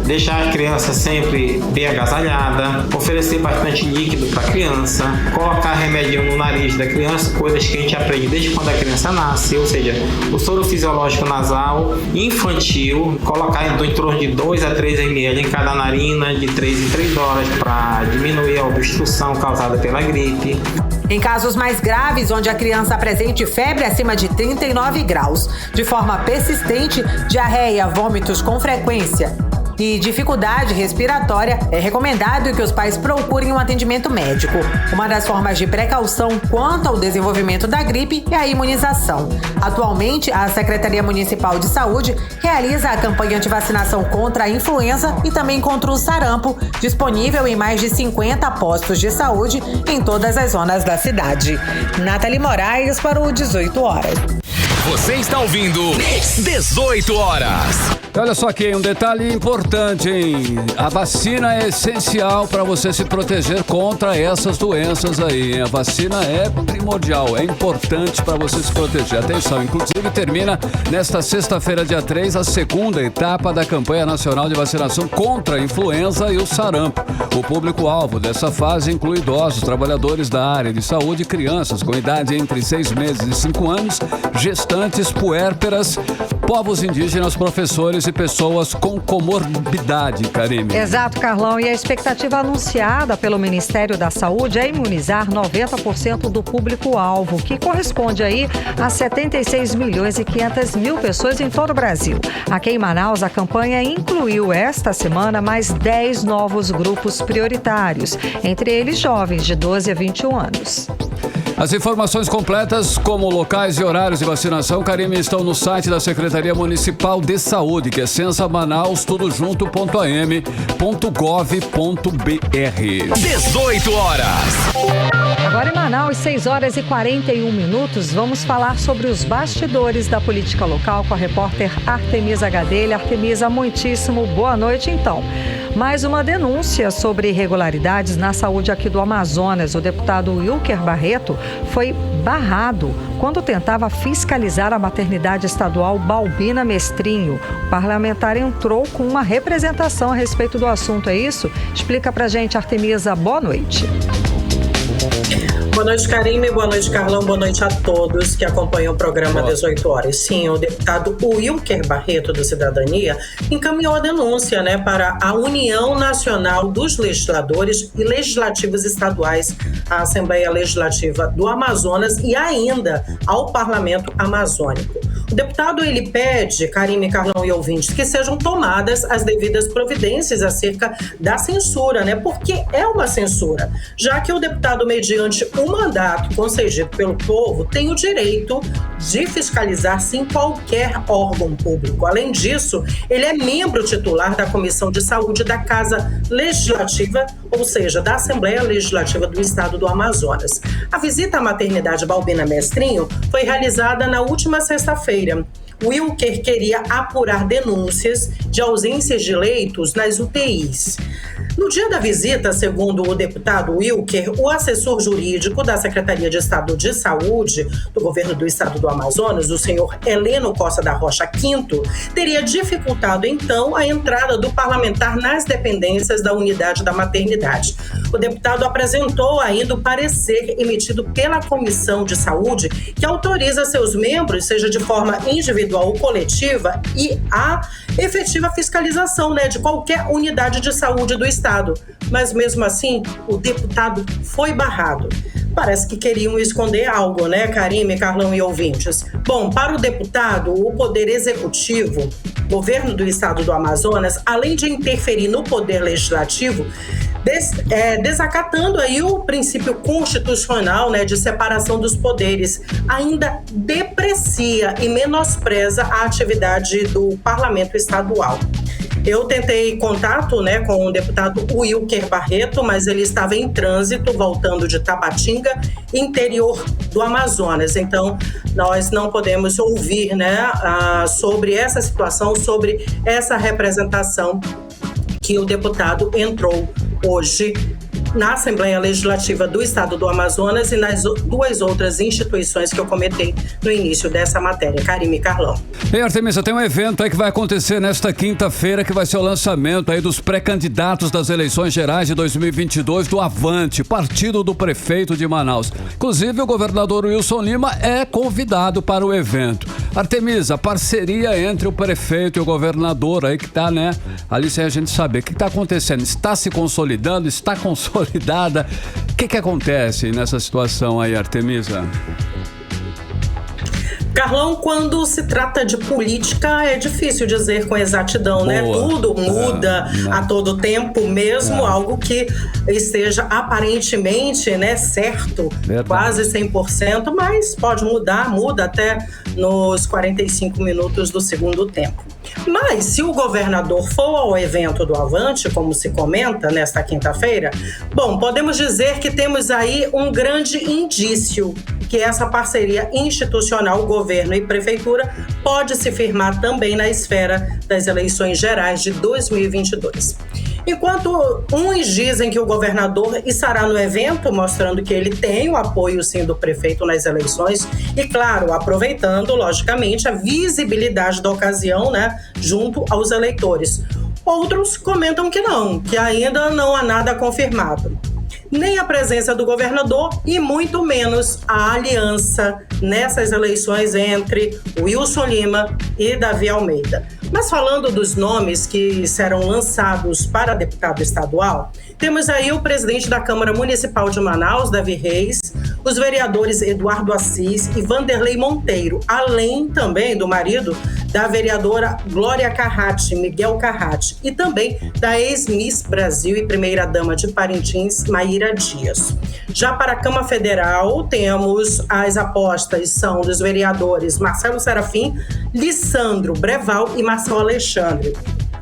Deixar a criança sempre bem agasalhada, oferecer bastante líquido para a criança, colocar remédio no nariz da criança, coisas que a gente aprende desde quando a criança nasce, ou seja, o soro fisiológico nasal infantil, colocar em torno de 2 a 3 ml em cada narina, de 3 em 3 horas, para diminuir a obstrução causada pela gripe. Em casos mais graves, onde a criança apresente febre acima de 39 graus, de forma persistente, diarreia, vômitos com frequência e dificuldade respiratória, é recomendado que os pais procurem um atendimento médico. Uma das formas de precaução quanto ao desenvolvimento da gripe é a imunização. Atualmente, a Secretaria Municipal de Saúde realiza a campanha de vacinação contra a influenza e também contra o sarampo, disponível em mais de 50 postos de saúde em todas as zonas da cidade. Nathalie Moraes para o 18 horas. Você está ouvindo 18 horas. Olha só aqui, um detalhe importante, hein? A vacina é essencial para você se proteger contra essas doenças aí, hein? A vacina é primordial, é importante para você se proteger. Atenção, inclusive termina nesta sexta-feira, dia 3, a segunda etapa da campanha nacional de vacinação contra a influenza e o sarampo. O público-alvo dessa fase inclui idosos, trabalhadores da área de saúde, crianças com idade entre 6 meses e 5 anos, gestantes, puérperas, povos indígenas, professores e pessoas com comorbidade, Karime. Exato, Carlão. E a expectativa anunciada pelo Ministério da Saúde é imunizar 90% do público-alvo, que corresponde aí a 76 milhões e 500 mil pessoas em todo o Brasil. Aqui em Manaus, a campanha incluiu esta semana mais 10 novos grupos prioritários, entre eles jovens de 12 a 21 anos. As informações completas, como locais e horários de vacinação, Karime, estão no site da Secretaria Municipal de Saúde, que é censamanaus.tudojunto.am.gov.br. 18 horas. Agora em Manaus, 6 horas e 41 minutos, vamos falar sobre os bastidores da política local com a repórter Artemisa Gadelha. Artemisa, muitíssimo boa noite, então. Mais uma denúncia sobre irregularidades na saúde aqui do Amazonas. O deputado Wilker Barreto foi barrado quando tentava fiscalizar a maternidade estadual Balbina Mestrinho. O parlamentar entrou com uma representação a respeito do assunto, é isso? Explica pra gente, Artemisa. Boa noite. Boa noite, Karime. Boa noite, Carlão. Boa noite a todos que acompanham o programa 18 horas. Sim, o deputado Wilker Barreto, do Cidadania, encaminhou a denúncia, para a União Nacional dos Legisladores e Legislativos Estaduais, a Assembleia Legislativa do Amazonas e ainda ao Parlamento Amazônico. O deputado, ele pede, Karime, Carlão e ouvintes, que sejam tomadas as devidas providências acerca da censura, porque é uma censura, já que o deputado, mediante o mandato concedido pelo povo, tem o direito de fiscalizar, sim, qualquer órgão público. Além disso, ele é membro titular da Comissão de Saúde da Casa Legislativa, ou seja, da Assembleia Legislativa do Estado do Amazonas. A visita à maternidade Balbina Mestrinho foi realizada na última sexta-feira. Wilker queria apurar denúncias de ausências de leitos nas UTIs. No dia da visita, segundo o deputado Wilker, o assessor jurídico da Secretaria de Estado de Saúde do Governo do Estado do Amazonas, o senhor Heleno Costa da Rocha Quinto, teria dificultado, então, a entrada do parlamentar nas dependências da unidade da maternidade. O deputado apresentou ainda o parecer emitido pela Comissão de Saúde, que autoriza seus membros, seja de forma individual ou coletiva, e a efetiva fiscalização de qualquer unidade de saúde do Estado. Mas mesmo assim, o deputado foi barrado. Parece que queriam esconder algo, Karime, Carlão e ouvintes? Bom, para o deputado, o Poder Executivo, Governo do Estado do Amazonas, além de interferir no Poder Legislativo, desacatando aí o princípio constitucional de separação dos poderes, ainda deprecia e menospreza a atividade do Parlamento Estadual. Eu tentei contato com o deputado Wilker Barreto, mas ele estava em trânsito, voltando de Tabatinga, interior do Amazonas. Então, nós não podemos ouvir sobre essa situação, sobre essa representação que o deputado entrou hoje na Assembleia Legislativa do Estado do Amazonas e nas duas outras instituições que eu comentei no início dessa matéria. Karime e Carlão. E Artemisa, tem um evento aí que vai acontecer nesta quinta-feira, que vai ser o lançamento aí dos pré-candidatos das eleições gerais de 2022 do Avante, partido do prefeito de Manaus. Inclusive, o governador Wilson Lima é convidado para o evento. Artemisa, a parceria entre o prefeito e o governador aí que tá, né, ali sem a gente saber. O que tá acontecendo? Está se consolidando? Está consolidada? O que acontece nessa situação aí, Artemisa? Carlão, quando se trata de política, é difícil dizer com exatidão, né? Tudo muda a todo tempo, mesmo algo que esteja aparentemente, né, certo, quase 100%, mas pode mudar, muda até nos 45 minutos do segundo tempo. Mas se o governador for ao evento do Avante, como se comenta nesta quinta-feira, bom, podemos dizer que temos aí um grande indício que essa parceria institucional, governo e prefeitura, pode se firmar também na esfera das eleições gerais de 2022. Enquanto uns dizem que o governador estará no evento, mostrando que ele tem o apoio, sim, do prefeito nas eleições e, claro, aproveitando, logicamente, a visibilidade da ocasião, né, junto aos eleitores. Outros comentam que não, que ainda não há nada confirmado. Nem a presença do governador e muito menos a aliança nessas eleições entre Wilson Lima e Davi Almeida. Mas falando dos nomes que serão lançados para deputado estadual, temos aí o presidente da Câmara Municipal de Manaus, Davi Reis, os vereadores Eduardo Assis e Vanderlei Monteiro, além também do marido da vereadora Glória Carratti, Miguel Carratti, e também da ex-Miss Brasil e primeira-dama de Parintins, Maíra Dias. Já para a Câmara Federal, temos as apostas são dos vereadores Marcelo Serafim, Lissandro Breval e Marcelo Alexandre.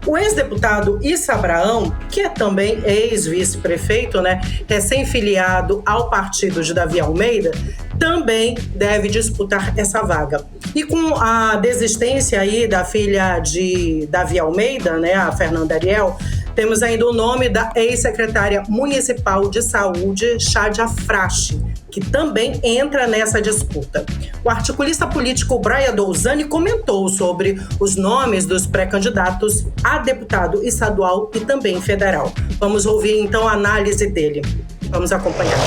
O ex-deputado Issa Abraão, que é também ex-vice-prefeito, né, recém-filiado ao partido de Davi Almeida, também deve disputar essa vaga. E com a desistência aí da filha de Davi Almeida, né, a Fernanda Ariel, temos ainda o nome da ex-secretária municipal de saúde, Chádia Frache, que também entra nessa disputa. O articulista político Brian Douzani comentou sobre os nomes dos pré-candidatos a deputado estadual e também federal. Vamos ouvir então a análise dele. Vamos acompanhar.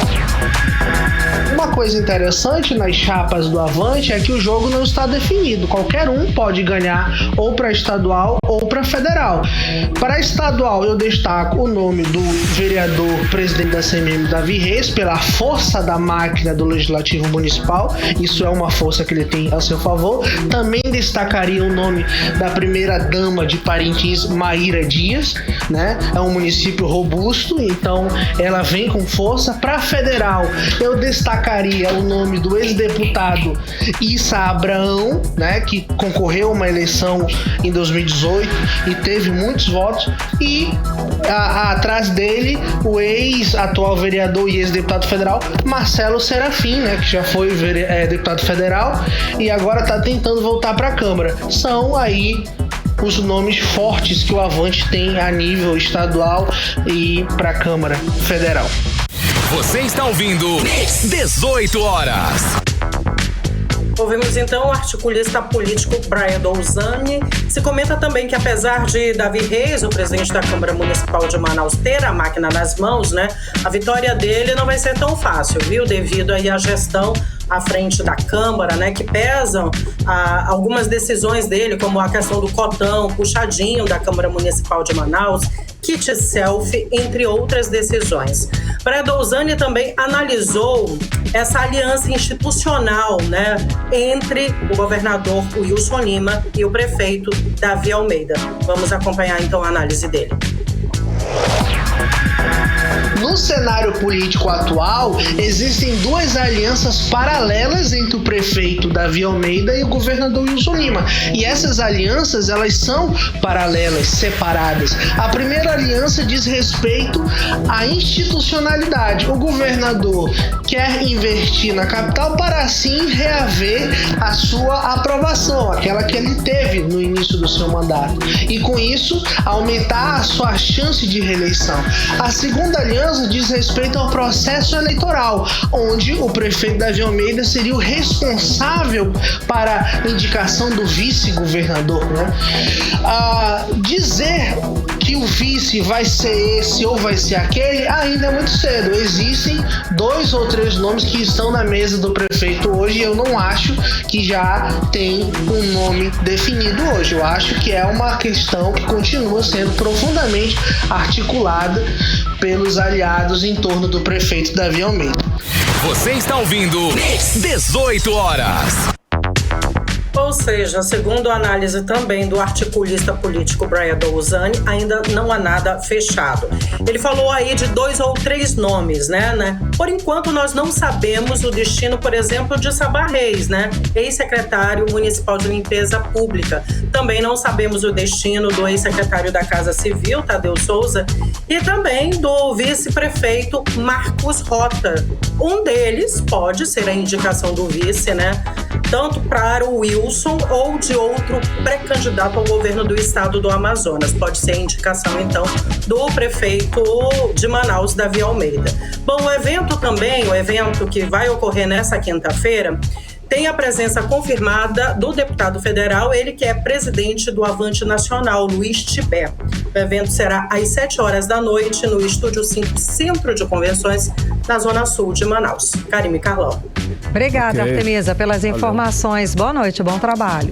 Uma coisa interessante nas chapas do Avante é que o jogo não está definido. Qualquer um pode ganhar ou para estadual ou para federal. Para estadual, eu destaco o nome do vereador presidente da CMM, Davi Reis, pela força da máquina do Legislativo Municipal. Isso é uma força que ele tem a seu favor. Também destacaria o nome da primeira-dama de Parintins, Maíra Dias, né? É um município robusto, então ela vem com força. Para federal, eu destacaria o nome do ex-deputado Issa Abraão, né, que concorreu a uma eleição em 2018 e teve muitos votos, e atrás dele o ex-atual vereador e ex-deputado federal Marcelo Serafim, né, que já foi deputado federal e agora está tentando voltar para a Câmara. São aí os nomes fortes que o Avante tem a nível estadual e para a Câmara Federal. Você está ouvindo 18 horas. Ouvimos então o articulista político Brian Douzani. Se comenta também que apesar de Davi Reis, o presidente da Câmara Municipal de Manaus, ter a máquina nas mãos, né, a vitória dele não vai ser tão fácil, viu? Devido aí à gestão à frente da Câmara, né, que pesam algumas decisões dele, como a questão do cotão, puxadinho da Câmara Municipal de Manaus, kit selfie, entre outras decisões. Brian Douzani também analisou essa aliança institucional, né, entre o governador Wilson Lima e o prefeito Davi Almeida. Vamos acompanhar então a análise dele. No cenário político atual, existem duas alianças paralelas entre o prefeito Davi Almeida e o governador Wilson Lima. E essas alianças, elas são paralelas, separadas. A primeira aliança diz respeito à institucionalidade. O governador quer investir na capital para assim reaver a sua aprovação, aquela que ele teve no início do seu mandato. E com isso, aumentar a sua chance de reeleição. A segunda aliança diz respeito ao processo eleitoral, onde o prefeito Davi Almeida seria o responsável para a indicação do vice-governador, né? Dizer que o vice vai ser esse ou vai ser aquele ainda é muito cedo. Existem 2 ou 3 nomes que estão na mesa do prefeito hoje e eu não acho que já tem um nome definido hoje. Eu acho que é uma questão que continua sendo profundamente articulada pelos aliados em torno do prefeito Davi Almeida. Você está ouvindo 18 horas. Ou seja, segundo a análise também do articulista político Brian Dolzani, ainda não há nada fechado. Ele falou aí de 2 ou 3 nomes, né? Por enquanto, nós não sabemos o destino, por exemplo, de Sabá Reis, né? Ex-secretário municipal de limpeza pública. Também não sabemos o destino do ex-secretário da Casa Civil, Tadeu Souza, e também do vice-prefeito Marcos Rota. Um deles pode ser a indicação do vice, né? Tanto para o Wilson ou de outro pré-candidato ao governo do estado do Amazonas. Pode ser a indicação, então, do prefeito de Manaus, Davi Almeida. Bom, o evento que vai ocorrer nessa quinta-feira, tem a presença confirmada do deputado federal, ele que é presidente do Avante Nacional, Luiz Tibé. O evento será às 7 horas da noite no Estúdio 5, Centro de Convenções, na Zona Sul de Manaus. Karime Carlão. Obrigada, Artemisa, pelas informações. Boa noite, bom trabalho.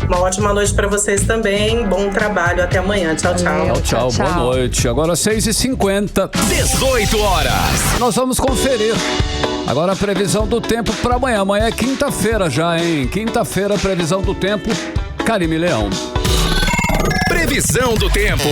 Uma ótima noite para vocês também. Bom trabalho. Até amanhã. Tchau, tchau. Tchau. Boa noite. Agora 6h50. 18 horas. Nós vamos conferir agora a previsão do tempo para amanhã. Amanhã é quinta-feira já, hein? Quinta-feira, previsão do tempo. Karime Leão. Previsão do tempo.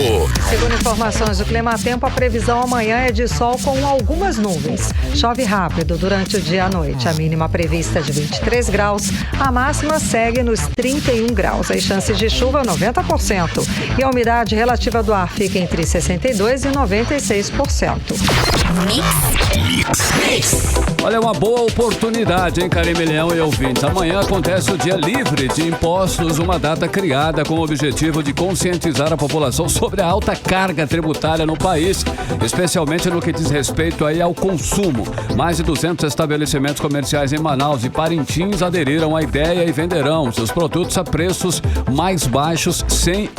Segundo informações do Climatempo, a previsão amanhã é de sol com algumas nuvens. Chove rápido durante o dia e a noite. A mínima prevista é de 23 graus, a máxima segue nos 31 graus. As chances de chuva 90%. E a umidade relativa do ar fica entre 62% e 96%. Olha, uma boa oportunidade, hein, Karime Leão e ouvintes. Amanhã acontece o Dia Livre de Impostos, uma data criada com o objetivo de conscientizar a população sobre a alta carga tributária no país, especialmente no que diz respeito aí ao consumo. Mais de 200 estabelecimentos comerciais em Manaus e Parintins aderiram à ideia e venderão seus produtos a preços mais baixos sem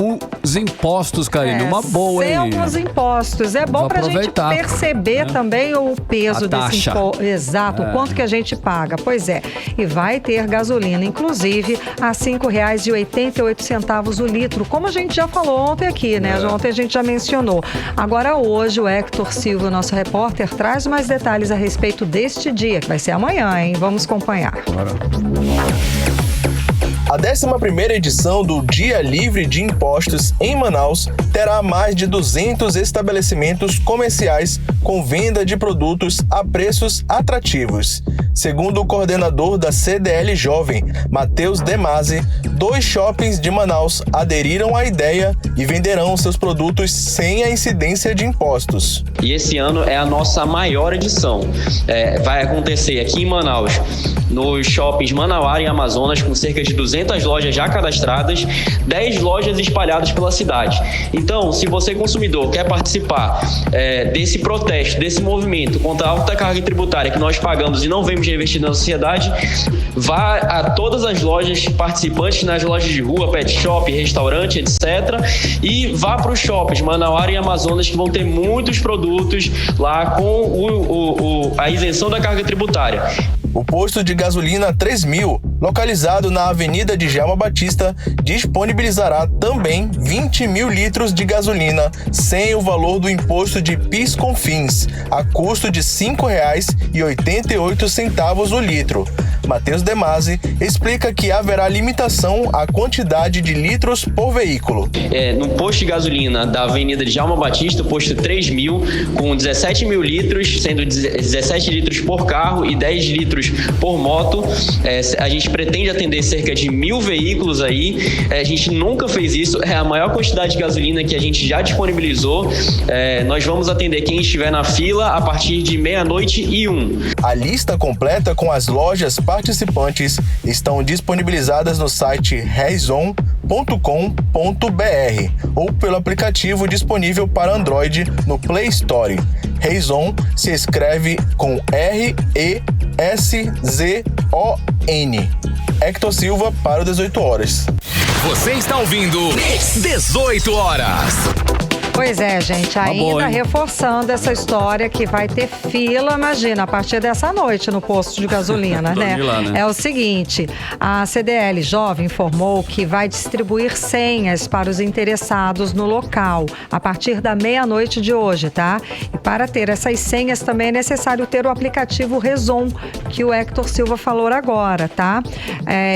os impostos, Karine. Uma boa, hein? Sem os impostos. É bom pra gente perceber também o peso desse imposto. Exato, o quanto que a gente paga. Pois é. E vai ter gasolina, inclusive, a R$ 5,88 o litro, como a gente já falou ontem aqui, né? Ontem a gente já mencionou. Agora hoje o Hector Silva, nosso repórter, traz mais detalhes a respeito deste dia, que vai ser amanhã, hein? Vamos acompanhar. A 11ª edição do Dia Livre de Impostos em Manaus terá mais de 200 estabelecimentos comerciais com venda de produtos a preços atrativos. Segundo o coordenador da CDL Jovem, Matheus Demasi, 2 shoppings de Manaus aderiram à ideia e venderão seus produtos sem a incidência de impostos. E esse ano é a nossa maior edição. Vai acontecer aqui em Manaus, nos shoppings Manauara e Amazonas, com cerca de 200 lojas já cadastradas, 10 lojas espalhadas pela cidade. Então, se você, consumidor, quer participar desse protesto, desse movimento contra a alta carga tributária que nós pagamos e não vemos reinvestido na sociedade, vá a todas as lojas participantes, nas lojas de rua, pet shop, restaurante, etc. E vá para os shoppings Manauara e Amazonas, que vão ter muitos produtos lá com a isenção da carga tributária. O posto de gasolina 3000, localizado na Avenida Djalma Batista, disponibilizará também 20 mil litros de gasolina sem o valor do imposto de PIS/COFINS, a custo de R$ 5,88 o litro. Matheus Demasi explica que haverá limitação à quantidade de litros por veículo. No posto de gasolina da Avenida Djalma Batista, posto 3000, com 17 mil litros, sendo 17 litros por carro e 10 litros por moto. A gente pretende atender cerca de 1.000 veículos aí. A gente nunca fez isso, é a maior quantidade de gasolina que a gente já disponibilizou. Nós vamos atender quem estiver na fila a partir de 00:01. A lista completa com as lojas participantes estão disponibilizadas no site rezon.com.br. ou pelo aplicativo disponível para Android no Play Store. Rezon se escreve com R-E-S-Z-O-N. Hector Silva para o 18 horas. Você está ouvindo 18 horas. Pois é, gente, ainda reforçando essa história que vai ter fila, imagina, a partir dessa noite no posto de gasolina, né? Lá, né? É o seguinte, a CDL Jovem informou que vai distribuir senhas para os interessados no local a partir da meia-noite de hoje, tá? E para ter essas senhas também é necessário ter o aplicativo Rezon, que o Hector Silva falou agora, tá?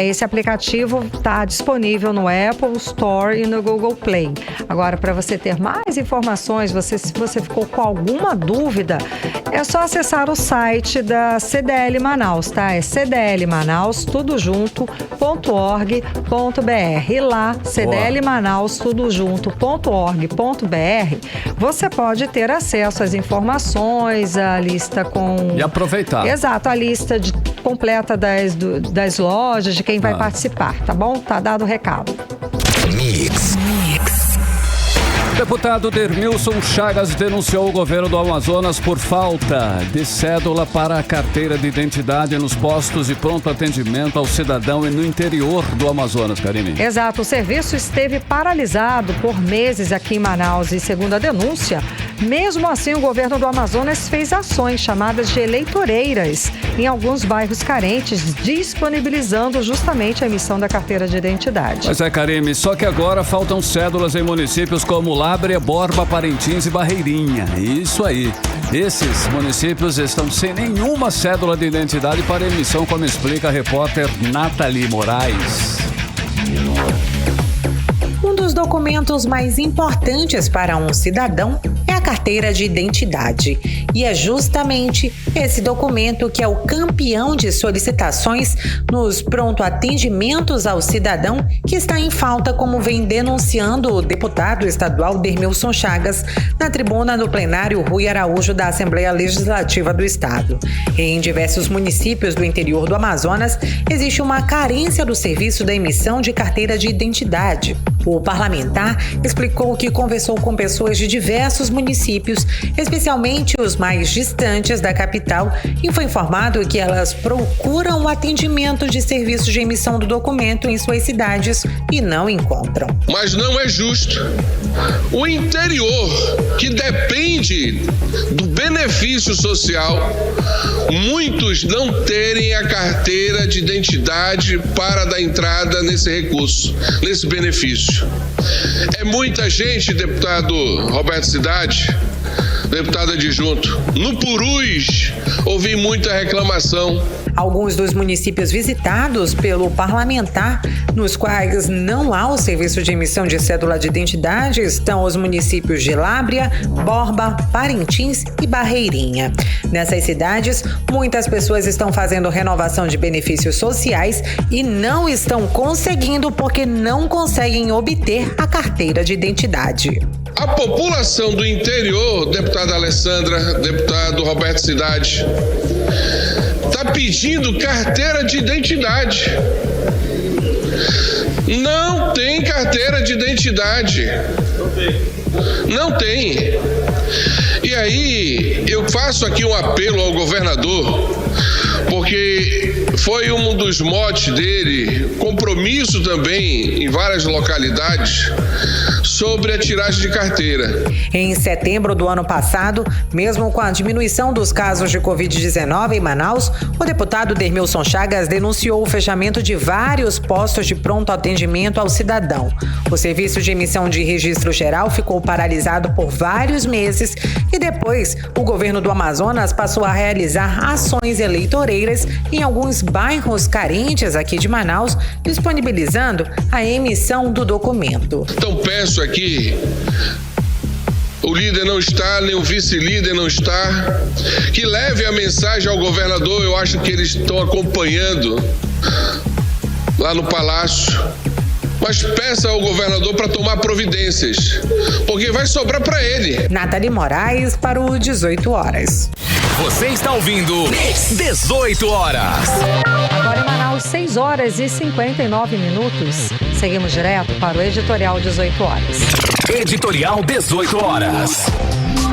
Esse aplicativo está disponível no Apple Store e no Google Play. Agora, para você ter mais informações, se você ficou com alguma dúvida, é só acessar o site da CDL Manaus, tá? É cdlmanaus.org.br. E lá, cdlmanaus.org.br, você pode ter acesso às informações, a lista com... E aproveitar. Exato, a lista completa das lojas, de quem vai participar, tá bom? Tá dado o recado. Mix. Deputado Dermilson Chagas denunciou o governo do Amazonas por falta de cédula para a carteira de identidade nos postos de pronto atendimento ao cidadão e no interior do Amazonas, Karine. Exato, o serviço esteve paralisado por meses aqui em Manaus e, segundo a denúncia, mesmo assim o governo do Amazonas fez ações chamadas de eleitoreiras em alguns bairros carentes, disponibilizando justamente a emissão da carteira de identidade. Pois é, Karine, só que agora faltam cédulas em municípios como Lábrea, Borba, Parintins e Barreirinha. Isso aí. Esses municípios estão sem nenhuma cédula de identidade para emissão, como explica a repórter Nathalie Moraes. Um dos documentos mais importantes para um cidadão é a carteira de identidade. E é justamente esse documento que é o campeão de solicitações nos pronto-atendimentos ao cidadão que está em falta, como vem denunciando o deputado estadual Dermilson Chagas na tribuna do plenário Rui Araújo da Assembleia Legislativa do Estado. Em diversos municípios do interior do Amazonas, existe uma carência do serviço da emissão de carteira de identidade. O parlamentar explicou que conversou com pessoas de diversos municípios, especialmente os mais distantes da capital, e foi informado que elas procuram o atendimento de serviços de emissão do documento em suas cidades e não encontram. Mas não é justo o interior, que depende do benefício social, muitos não terem a carteira de identidade para dar entrada nesse recurso, nesse benefício. É muita gente, deputado Roberto Cidade, deputado adjunto. No Purus, ouvi muita reclamação. Alguns dos municípios visitados pelo parlamentar, nos quais não há o serviço de emissão de cédula de identidade, estão os municípios de Lábrea, Borba, Parintins e Barreirinha. Nessas cidades, muitas pessoas estão fazendo renovação de benefícios sociais e não estão conseguindo porque não conseguem obter a carteira de identidade. A população do interior, deputada Alessandra, deputado Roberto Cidade, está pedindo carteira de identidade. Não tem carteira de identidade. Não tem. E aí, eu faço aqui um apelo ao governador, porque foi um dos motes dele, compromisso também em várias localidades, sobre a tiragem de carteira. Em setembro do ano passado, mesmo com a diminuição dos casos de Covid-19 em Manaus, o deputado Dermilson Chagas denunciou o fechamento de vários postos de pronto atendimento ao cidadão. O serviço de emissão de registro geral ficou paralisado por vários meses e depois o governo do Amazonas passou a realizar ações eleitoreiras em alguns bairros carentes aqui de Manaus, disponibilizando a emissão do documento. Então peço aqui, o líder não está, nem o vice-líder não está, que leve a mensagem ao governador. Eu acho que eles estão acompanhando lá no palácio. Mas peça ao governador para tomar providências, porque vai sobrar para ele. Nathalie Moraes para o 18 horas. Você está ouvindo 18 horas. Agora em Manaus, 6 horas e 59 minutos. Seguimos direto para o Editorial 18 Horas. Editorial 18 Horas.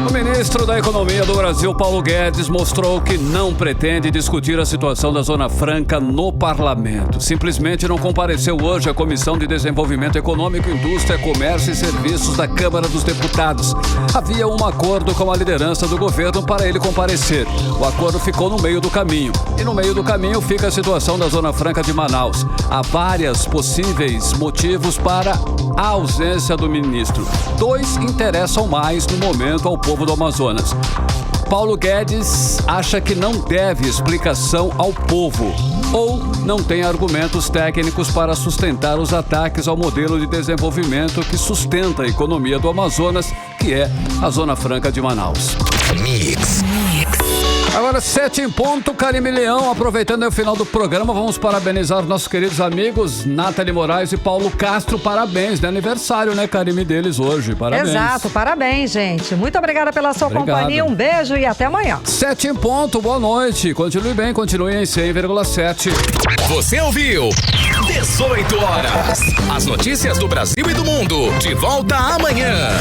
O ministro da Economia do Brasil, Paulo Guedes, mostrou que não pretende discutir a situação da Zona Franca no parlamento. Simplesmente não compareceu hoje à Comissão de Desenvolvimento Econômico, Indústria, Comércio e Serviços da Câmara dos Deputados. Havia um acordo com a liderança do governo para ele comparecer. O acordo ficou no meio do caminho. E no meio do caminho fica a situação da Zona Franca de Manaus. Há vários possíveis motivos para a ausência do ministro. 2 interessam mais no momento ao povo do Amazonas. Paulo Guedes acha que não deve explicação ao povo ou não tem argumentos técnicos para sustentar os ataques ao modelo de desenvolvimento que sustenta a economia do Amazonas, que é a Zona Franca de Manaus. Mix. Agora 7 em ponto, Karime Leão, aproveitando o final do programa, vamos parabenizar os nossos queridos amigos Nathalie Moraes e Paulo Castro. Parabéns, né? Aniversário, né, Karime, deles hoje. Parabéns. Exato, parabéns, gente. Muito obrigada pela sua companhia, um beijo e até amanhã. 7 em ponto, boa noite. Continue bem, continue em 100,7. Você ouviu 18 Horas. As notícias do Brasil e do mundo. De volta amanhã.